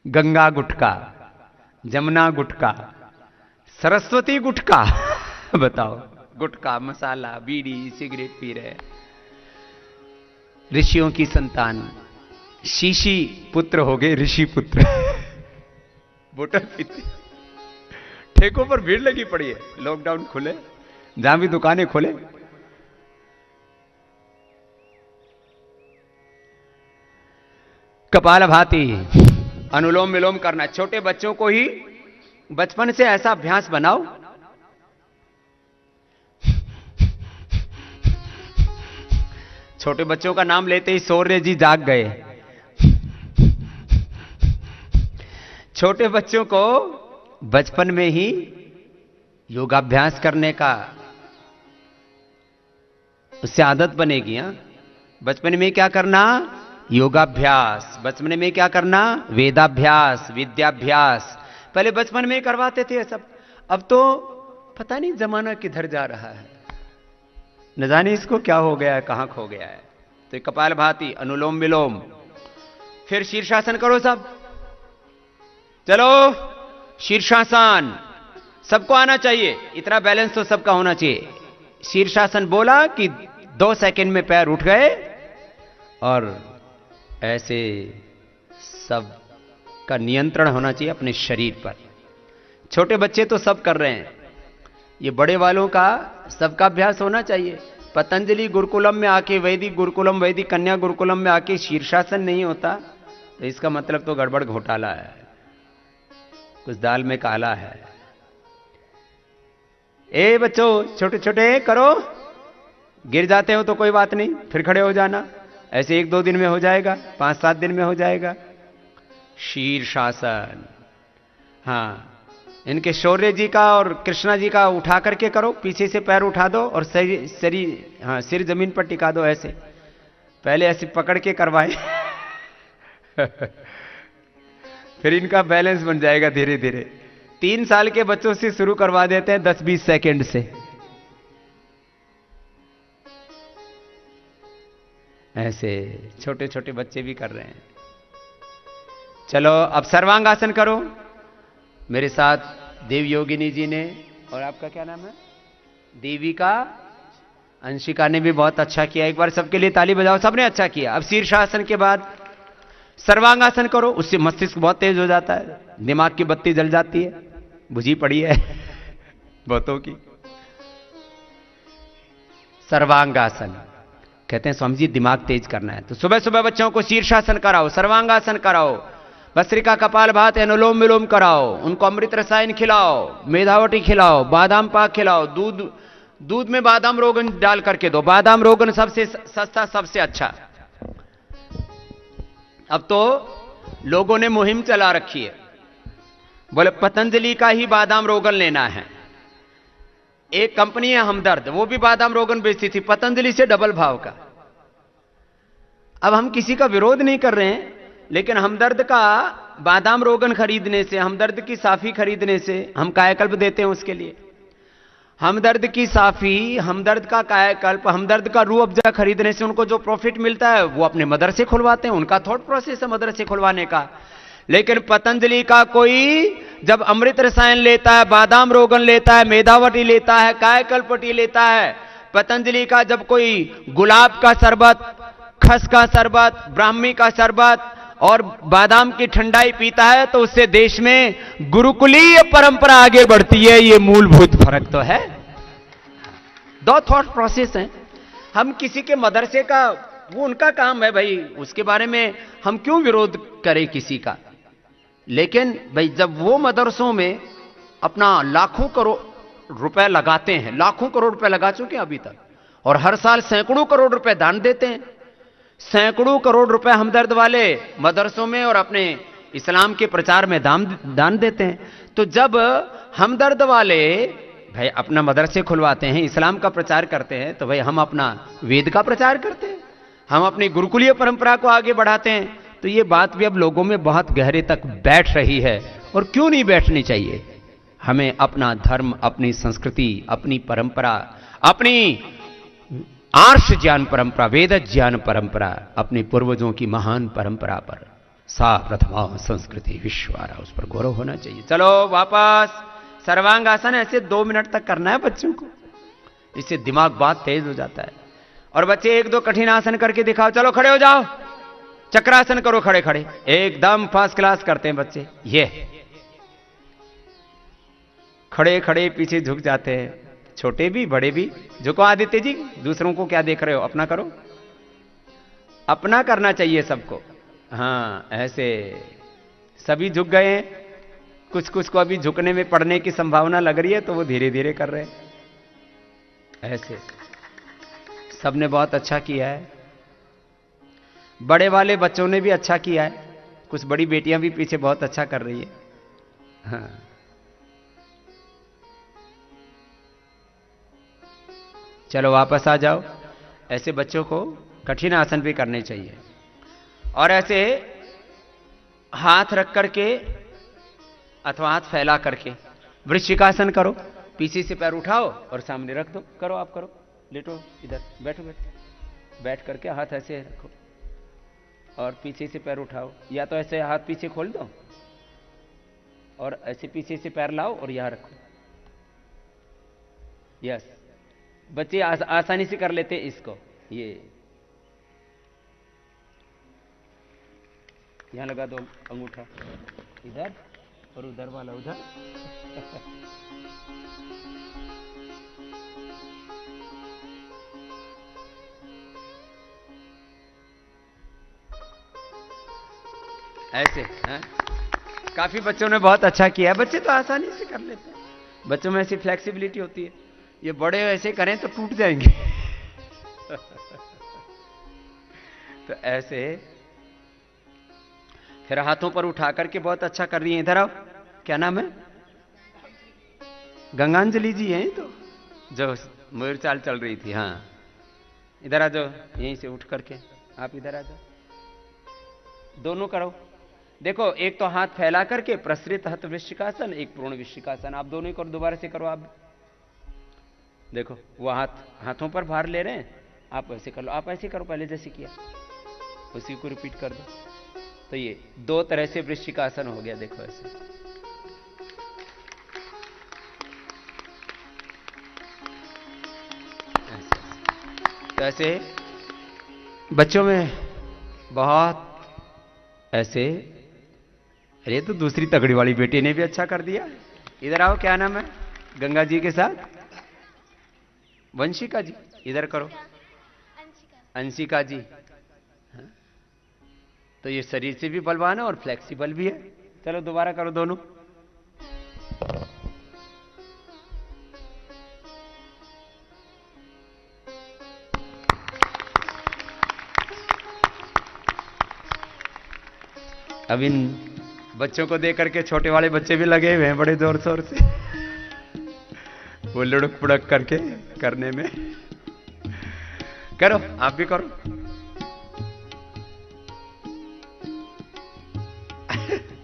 गंगा गुटका, जमुना गुटका, सरस्वती गुटका। बताओ, गुटका, मसाला, बीड़ी, सिगरेट पी रहे। ऋषियों की संतान, शीशी पुत्र हो गए ऋषि पुत्र। बोतल पीते, ठेकों पर भीड़ लगी पड़ी है। लॉकडाउन खुले, जहां भी दुकानें खोले, कपालभाति, अनुलोम विलोम करना। छोटे बच्चों को ही बचपन से ऐसा अभ्यास बनाओ, छोटे बच्चों का नाम लेते ही सौर्य जी जाग गए। छोटे बच्चों को बचपन में ही योगाभ्यास करने का, उससे आदत बनेगी। हाँ, बचपन में क्या करना? योगाभ्यास। बचपन में क्या करना? वेदाभ्यास, विद्याभ्यास। पहले बचपन में ही करवाते थे ये सब। अब तो पता नहीं जमाना किधर जा रहा है, न जाने इसको क्या हो गया है, कहां खो गया है। तो कपालभाति, अनुलोम विलोम, फिर शीर्षासन करो सब। चलो शीर्षासन सबको आना चाहिए, इतना बैलेंस तो सबका होना चाहिए। शीर्षासन बोला कि 2 सेकंड में पैर उठ गए और ऐसे सब का नियंत्रण होना चाहिए अपने शरीर पर। छोटे बच्चे तो सब कर रहे हैं, ये बड़े वालों का सबका अभ्यास होना चाहिए। पतंजलि गुरुकुलम में आके, वैदिक गुरुकुलम, वैदिक कन्या गुरुकुलम में आके शीर्षासन नहीं होता तो इसका मतलब तो गड़बड़ घोटाला है, कुछ दाल में काला है। ए बच्चों, छोटे छोटे करो, गिर जाते हो तो कोई बात नहीं, फिर खड़े हो जाना। ऐसे 1-2 दिन में हो जाएगा, 5-7 दिन में हो जाएगा। शीर्षासन, हाँ, इनके शौर्य जी का और कृष्णा जी का उठा करके करो, पीछे से पैर उठा दो और हाँ, सिर जमीन पर टिका दो। ऐसे पहले ऐसे पकड़ के करवाए फिर इनका बैलेंस बन जाएगा धीरे धीरे। 3 साल के बच्चों से शुरू करवा देते हैं 10-20 सेकंड से। ऐसे छोटे छोटे बच्चे भी कर रहे हैं। चलो अब सर्वांगासन करो मेरे साथ। देव योगिनी जी ने, और आपका क्या नाम है? देविका, अंशिका ने भी बहुत अच्छा किया। एक बार सबके लिए ताली बजाओ, सबने अच्छा किया। अब शीर्षासन के बाद सर्वांगासन करो, उससे मस्तिष्क बहुत तेज हो जाता है, दिमाग की बत्ती जल जाती है, बुझी पड़ी है बहुतों की। सर्वांगासन कहते हैं स्वामी जी दिमाग तेज करना है तो सुबह सुबह बच्चों को शीर्षासन कराओ, सर्वांगासन कराओ, भस्त्रिका, कपालभाति, अनुलोम विलोम कराओ, उनको अमृत रसायन खिलाओ, मेधावटी खिलाओ, बादाम पाक खिलाओ, दूध में बादाम रोगन डाल करके दो। बादाम रोगन सबसे सस्ता, सबसे अच्छा। अब तो लोगों ने मुहिम चला रखी है, बोले पतंजलि का ही बादाम रोगन लेना है। एक कंपनी है हमदर्द, वो भी बादाम रोगन बेचती थी, पतंजलि से डबल भाव का। अब हम किसी का विरोध नहीं कर रहे हैं, लेकिन हमदर्द का बादाम रोगन खरीदने से, हमदर्द की साफी खरीदने से, हम कायाकल्प देते हैं उसके लिए। हमदर्द की साफी, हमदर्द का कायाकल्प, हमदर्द का रूह अफ़ज़ा खरीदने से उनको जो प्रॉफिट मिलता है वो अपने मदर से खुलवाते हैं, उनका थॉट प्रोसेस है मदर से खुलवाने का। लेकिन पतंजलि का कोई जब अमृत रसायन लेता है, बादाम रोगन लेता है, मेधावटी लेता है, कायाकल्पटी लेता है, पतंजलि का जब कोई गुलाब का शरबत, खस का शरबत, ब्राह्मी का शरबत और बादाम की ठंडाई पीता है तो उससे देश में गुरुकुलीय परंपरा आगे बढ़ती है। ये मूलभूत फर्क तो है, 2 थॉट प्रोसेस हैं। हम किसी के मदरसे का, वो उनका काम है भाई, उसके बारे में हम क्यों विरोध करें किसी का। लेकिन भाई जब वो मदरसों में अपना लाखों करोड़ रुपए लगाते हैं, लाखों करोड़ रुपए लगा चुके हैं अभी तक, और हर साल सैकड़ों करोड़ रुपए दान देते हैं, सैकड़ों करोड़ रुपए हमदर्द वाले मदरसों में और अपने इस्लाम के प्रचार में दान देते हैं। तो जब हमदर्द वाले भाई अपना मदरसे खुलवाते हैं, इस्लाम का प्रचार करते हैं, तो भाई हम अपना वेद का प्रचार करते हैं, हम अपनी गुरुकुलीय परंपरा को आगे बढ़ाते हैं। तो ये बात भी अब लोगों में बहुत गहरे तक बैठ रही है, और क्यों नहीं बैठनी चाहिए। हमें अपना धर्म, अपनी संस्कृति, अपनी परंपरा, अपनी आर्ष ज्ञान परंपरा, वेद ज्ञान परंपरा, अपने पूर्वजों की महान परंपरा पर सा प्रथमा संस्कृति विश्वारा, उस पर गौरव होना चाहिए। चलो वापस सर्वांगासन ऐसे 2 मिनट तक करना है बच्चों को, इससे दिमाग बहुत तेज हो जाता है। और बच्चे 1-2 कठिन आसन करके दिखाओ। चलो खड़े हो जाओ, चक्रासन करो खड़े खड़े, एकदम फर्स्ट क्लास करते हैं बच्चे। ये खड़े खड़े पीछे झुक जाते हैं, छोटे भी बड़े भी। झुको आदित्य जी, दूसरों को क्या देख रहे हो, अपना करो। अपना करना चाहिए सबको। हाँ ऐसे सभी झुक गए हैं, कुछ कुछ को अभी झुकने में पड़ने की संभावना लग रही है, तो वो धीरे धीरे कर रहे हैं। ऐसे सबने बहुत अच्छा किया है, बड़े वाले बच्चों ने भी अच्छा किया है, कुछ बड़ी बेटियां भी पीछे बहुत अच्छा कर रही है। हाँ चलो वापस आ जाओ। ऐसे बच्चों को कठिन आसन भी करने चाहिए। और ऐसे हाथ रख करके अथवा हाथ फैला करके वृश्चिकासन करो। पीछे से पैर उठाओ और सामने रख दो। करो, आप करो, लेटो, इधर बैठो, बैठ करके हाथ ऐसे रखो और पीछे से पैर उठाओ, या तो ऐसे हाथ पीछे खोल दो और ऐसे पीछे से पैर लाओ और यहां रखो। यस, बच्चे आसानी से कर लेते इसको। ये यहां लगा दो अंगूठा, इधर और उधर वाला उधर। ऐसे हाँ? काफी बच्चों ने बहुत अच्छा किया है। बच्चे तो आसानी से कर लेते हैं, बच्चों में ऐसी फ्लेक्सिबिलिटी होती है। ये बड़े ऐसे करें तो टूट जाएंगे। तो ऐसे फिर हाथों पर उठा करके बहुत अच्छा कर रही हैं। इधर आओ, क्या नाम है? गंगांजलि जी हैं तो, जो मयूर चाल चल रही थी। हाँ इधर आ जाओ, यहीं से उठ करके आप इधर आ जाओ, दोनों करो। देखो, एक तो हाथ फैला करके प्रसृत हस्त वृश्चिकासन, एक पूर्ण वृश्चिकासन। आप दोनों ही करो, दोबारा से करो। आप देखो वो हाथों पर भार ले रहे हैं, आप ऐसे कर लो, आप ऐसे करो पहले जैसे किया, उसी को रिपीट कर दो। तो ये 2 तरह से वृश्चिकासन हो गया। देखो ऐसे तो ऐसे बच्चों में बहुत ऐसे। अरे तो दूसरी तगड़ी वाली बेटी ने भी अच्छा कर दिया। इधर आओ, क्या नाम है? गंगा जी के साथ वंशिका जी, इधर करो, अंशिका जी। हाँ? तो ये शरीर से भी बलवान है और फ्लेक्सिबल भी है। चलो दोबारा करो दोनों। अब इन बच्चों को देख करके छोटे वाले बच्चे भी लगे हुए हैं बड़े जोर शोर से, वो लुढ़क पुड़क करके करने में। करो, आप भी करो।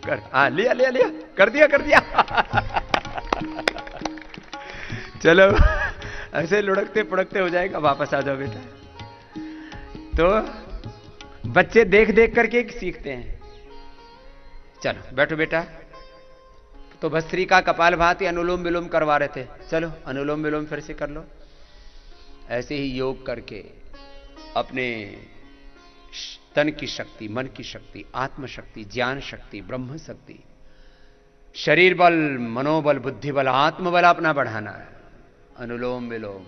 कर, हाँ लिया लिया लिया, कर दिया कर दिया। चलो ऐसे लुढ़कते पुड़कते हो जाएगा। वापस आ जाओ बेटा। तो बच्चे देख देख करके सीखते हैं। चलो बैठो बेटा। तो भस्त्रिका कपालभाति अनुलोम विलोम करवा रहे थे। चलो अनुलोम विलोम फिर से कर लो। ऐसे ही योग करके अपने तन की शक्ति, मन की शक्ति, आत्म शक्ति, ज्ञान शक्ति, ब्रह्म शक्ति, शरीर बल, मनोबल, बुद्धि बल, आत्म बल अपना बढ़ाना है। अनुलोम विलोम।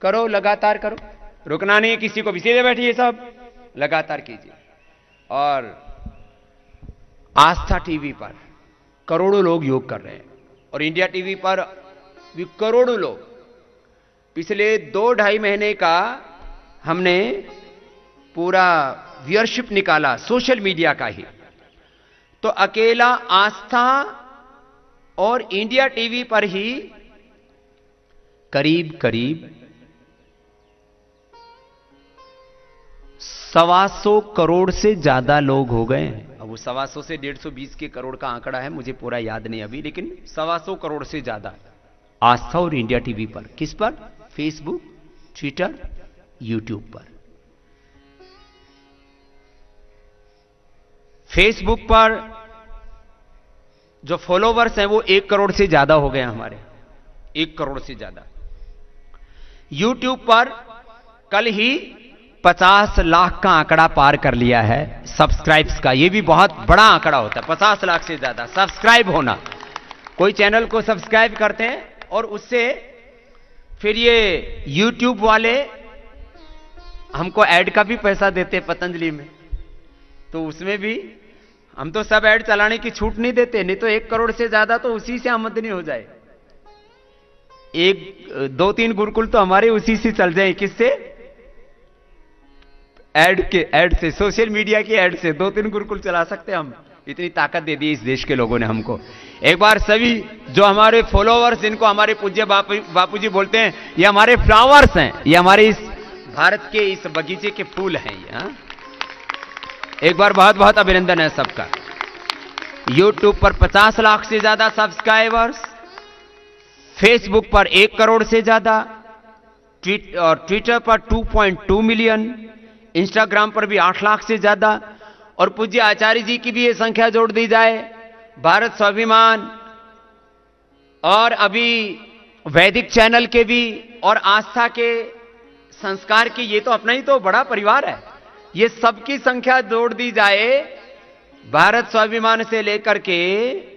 करो, लगातार करो, रुकना नहीं किसी को भी। सीधे बैठिए सब, लगातार कीजिए। और आस्था टीवी पर करोड़ों लोग योग कर रहे हैं, और इंडिया टीवी पर भी करोड़ों लोग। पिछले 2-2.5 महीने का हमने पूरा व्यूअरशिप निकाला सोशल मीडिया का ही, तो अकेला आस्था और इंडिया टीवी पर ही करीब करीब 125 करोड़ से ज्यादा लोग हो गए हैं। अब वो 125 से 150 के करोड़ का आंकड़ा है, मुझे पूरा याद नहीं अभी, लेकिन 125 करोड़ से ज्यादा आस्था और इंडिया टीवी पर। किस पर? फेसबुक, ट्विटर, यूट्यूब पर। फेसबुक पर जो फॉलोवर्स हैं वो 1 करोड़ से ज्यादा हो गए हमारे, 1 करोड़ से ज्यादा। यूट्यूब पर कल ही 50 लाख का आंकड़ा पार कर लिया है सब्सक्राइब्स का। यह भी बहुत बड़ा आंकड़ा होता है, 50 लाख से ज्यादा सब्सक्राइब होना। कोई चैनल को सब्सक्राइब करते हैं और उससे फिर ये यूट्यूब वाले हमको ऐड का भी पैसा देते हैं पतंजलि में, तो उसमें भी हम तो सब ऐड चलाने की छूट नहीं देते, नहीं तो 1 करोड़ से ज्यादा तो उसी से आमदनी हो जाए। 2-3 गुरुकुल तो हमारे उसी से चल जाए। किससे? ऐड से, सोशल मीडिया की ऐड से 2-3 गुरुकुल चला सकते हैं हम। इतनी ताकत दे दी इस देश के लोगों ने हमको। एक बार सभी जो हमारे फॉलोवर्स, जिनको हमारे पूज्य बापूजी बोलते हैं, ये हमारे फ्लावर्स हैं, ये हमारे इस भारत के इस बगीचे के फूल हैं ये। हाँ? एक बार बहुत बहुत अभिनंदन है सबका। यूट्यूब पर 50 लाख से ज्यादा सब्सक्राइबर्स, फेसबुक पर 1 करोड़ से ज्यादा, ट्विटर पर 2.2 मिलियन, इंस्टाग्राम पर भी 8 लाख से ज्यादा। और पूज्य आचार्य जी की भी ये संख्या जोड़ दी जाए, भारत स्वाभिमान और अभी वैदिक चैनल के भी और आस्था के संस्कार की, ये तो अपना ही तो बड़ा परिवार है। ये सबकी संख्या जोड़ दी जाए, भारत स्वाभिमान से लेकर के,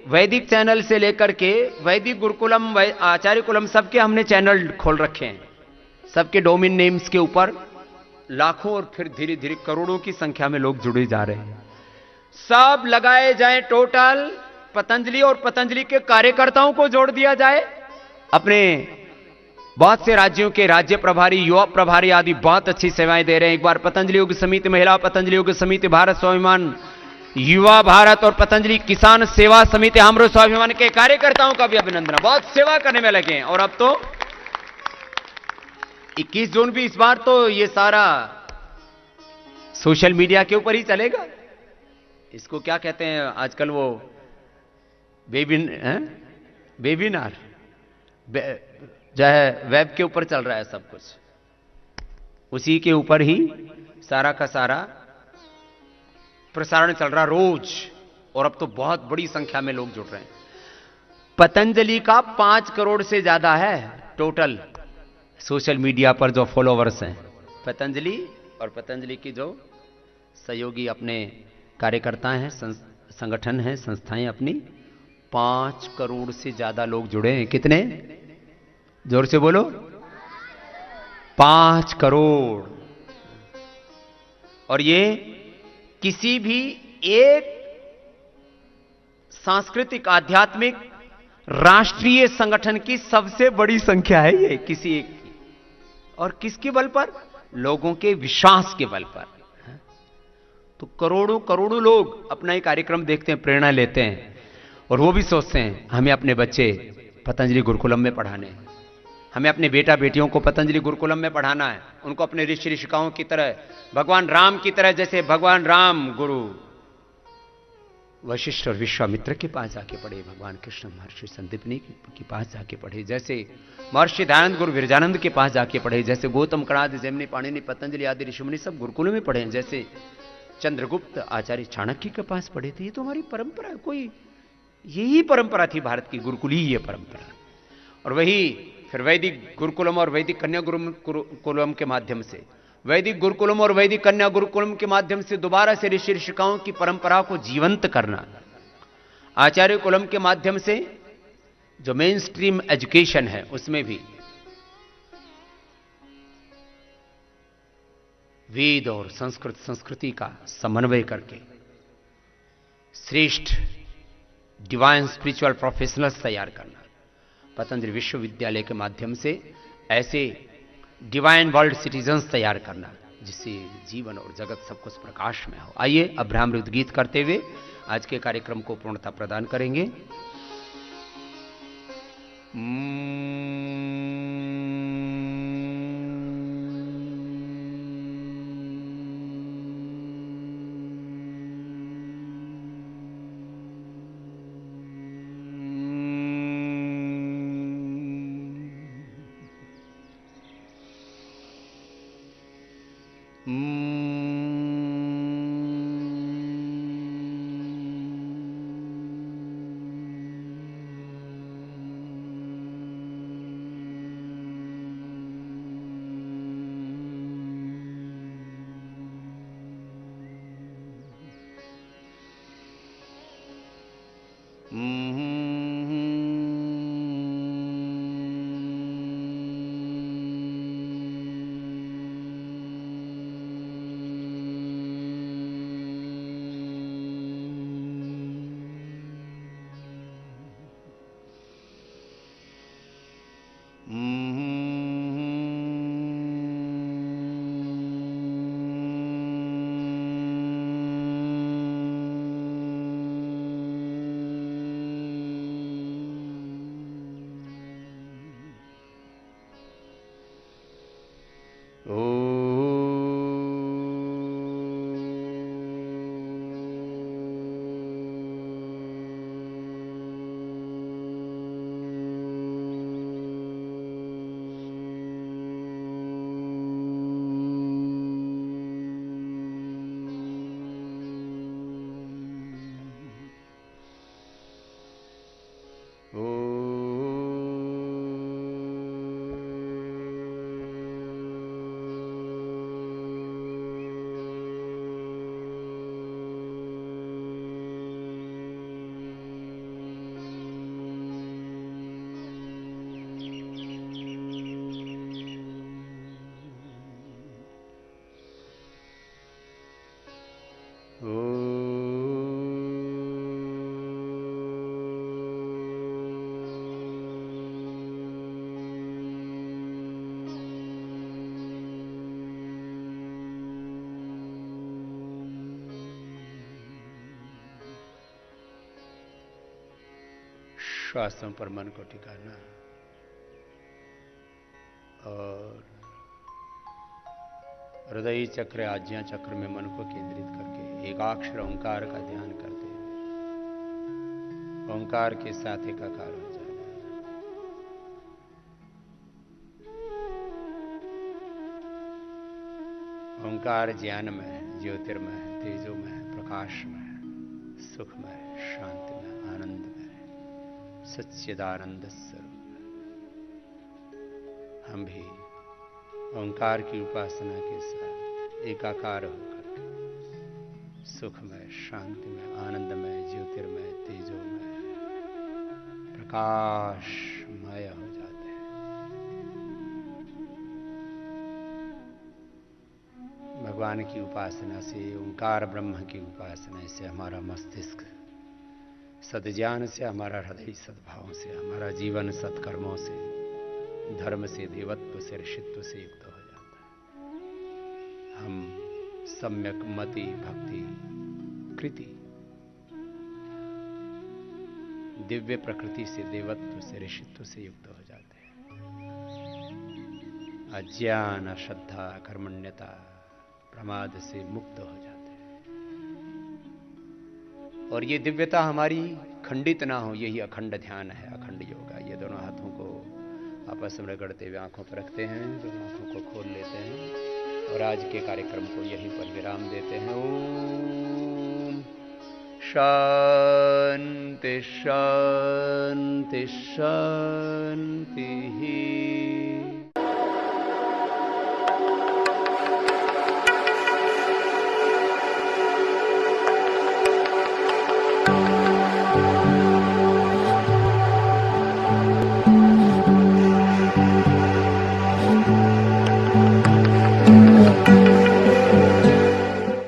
वैदिक चैनल से लेकर के, वैदिक गुरुकुलम, आचार्य कुलम, सबके हमने चैनल खोल रखे हैं। सबके डोमेन नेम्स के ऊपर लाखों और फिर धीरे धीरे करोड़ों की संख्या में लोग जुड़े जा रहे हैं। सब लगाए जाए टोटल, पतंजलि और पतंजलि के कार्यकर्ताओं को जोड़ दिया जाए, अपने बहुत से राज्यों के राज्य प्रभारी, युवा प्रभारी आदि बहुत अच्छी सेवाएं दे रहे हैं। एक बार पतंजलि योग समिति महिला, पतंजलि योग समिति भारत स्वाभिमान, युवा भारत और पतंजलि किसान सेवा समिति हमरो स्वाभिमान के कार्यकर्ताओं का भी अभिनंदन। बहुत सेवा करने में लगे हैं। और अब तो 21 जून भी इस बार तो ये सारा सोशल मीडिया के ऊपर ही चलेगा। इसको क्या कहते हैं आजकल, वो वेबिनार जो है वेब के ऊपर चल रहा है सब कुछ, उसी के ऊपर ही सारा का सारा प्रसारण चल रहा रोज। और अब तो बहुत बड़ी संख्या में लोग जुड़ रहे हैं। पतंजलि का 5 करोड़ से ज्यादा है टोटल सोशल मीडिया पर जो फॉलोवर्स हैं। पतंजलि और पतंजलि की जो सहयोगी अपने कार्यकर्ता हैं, संगठन हैं, संस्थाएं अपनी, 5 करोड़ से ज्यादा लोग जुड़े हैं। कितने? जोर से बोलो। 5 करोड़। और ये किसी भी एक सांस्कृतिक, आध्यात्मिक, राष्ट्रीय संगठन की सबसे बड़ी संख्या है ये, किसी एक की। और किसके बल पर? लोगों के विश्वास के बल पर। तो करोड़ों करोड़ों लोग अपना ये कार्यक्रम देखते हैं, प्रेरणा लेते हैं, और वो भी सोचते हैं हमें अपने बच्चे पतंजलि गुरुकुलम में पढ़ाने हैं, हमें अपने बेटा बेटियों को पतंजलि गुरुकुलम में पढ़ाना है, उनको अपने ऋषि ऋषिकाओं की तरह, भगवान राम की तरह, जैसे भगवान राम गुरु वशिष्ठ और विश्वामित्र के पास जाके पढ़े, भगवान कृष्ण महर्षि संदीपनी के पास जाके पढ़े, जैसे महर्षि दयानंद गुरु विरजानंद के पास जाके पढ़े, जैसे गौतम कणाद, जैमिनी, पाणिनि, पतंजलि आदि ऋषिमुनि सब गुरुकुलों में पढ़े, जैसे चंद्रगुप्त आचार्य चाणक्य के पास पढ़े थे। ये तो हमारी परंपरा है, कोई यही परंपरा थी भारत की, गुरुकुली ये परंपरा। और वही फिर वैदिक गुरुकुलम और वैदिक कन्या गुरुकुलम के माध्यम से, वैदिक गुरुकुलम और वैदिक कन्या गुरुकुलम के माध्यम से दोबारा से ऋषि ऋषिकाओं की परंपरा को जीवंत करना, आचार्य कुलम के माध्यम से जो मेन स्ट्रीम एजुकेशन है उसमें भी वेद और संस्कृत संस्कृति का समन्वय करके श्रेष्ठ डिवाइन स्पिरिचुअल प्रोफेशनल्स तैयार करना, पतंजलि विश्वविद्यालय के माध्यम से ऐसे डिवाइन वर्ल्ड सिटीजन्स तैयार करना जिससे जीवन और जगत सब कुछ प्रकाश में हो। आइए अब ब्राह्मण गीत करते हुए आज के कार्यक्रम को पूर्णता प्रदान करेंगे। श्वासों पर मन को टिकाना और हृदय चक्र आज्ञा चक्र में मन को केंद्रित करके एकाक्षर ओंकार का ध्यान करते हुए ओंकार के साथ एकाकार हो जाना। ओंकार ज्ञानमय, ज्योतिर्मय, तेजोमय, प्रकाशमय, सुखमय, शांतिमय, आनंदमय, सच्चिदानंद स्वरूप। हम भी ओंकार की उपासना के साथ एकाकार होकर के सुखमय, शांतिमय, आनंदमय, ज्योतिर्मय, तेजोमय, प्रकाशमय हो जाते हैं। भगवान की उपासना से, ओंकार ब्रह्म की उपासना से हमारा मस्तिष्क सद्ज्ञान से, हमारा हृदय सद्भाव से, हमारा जीवन सत्कर्मों से, धर्म से, देवत्व से, ऋषित्व से युक्त हो जाता है। हम सम्यक मति, भक्ति, कृति, दिव्य प्रकृति से, देवत्व से, ऋषित्व से युक्त हो जाते हैं। अज्ञान, अश्रद्धा, कर्मण्यता, प्रमाद से मुक्त हो जाते हैं। और ये दिव्यता हमारी खंडित ना हो, यही अखंड ध्यान है, अखंड योगा। ये दोनों हाथों को आपस में रगड़ते हुए आंखों पर रखते हैं, दोनों आंखों को खोल लेते हैं और आज के कार्यक्रम को यहीं पर विराम देते हैं। ओम शांति शांति शांति।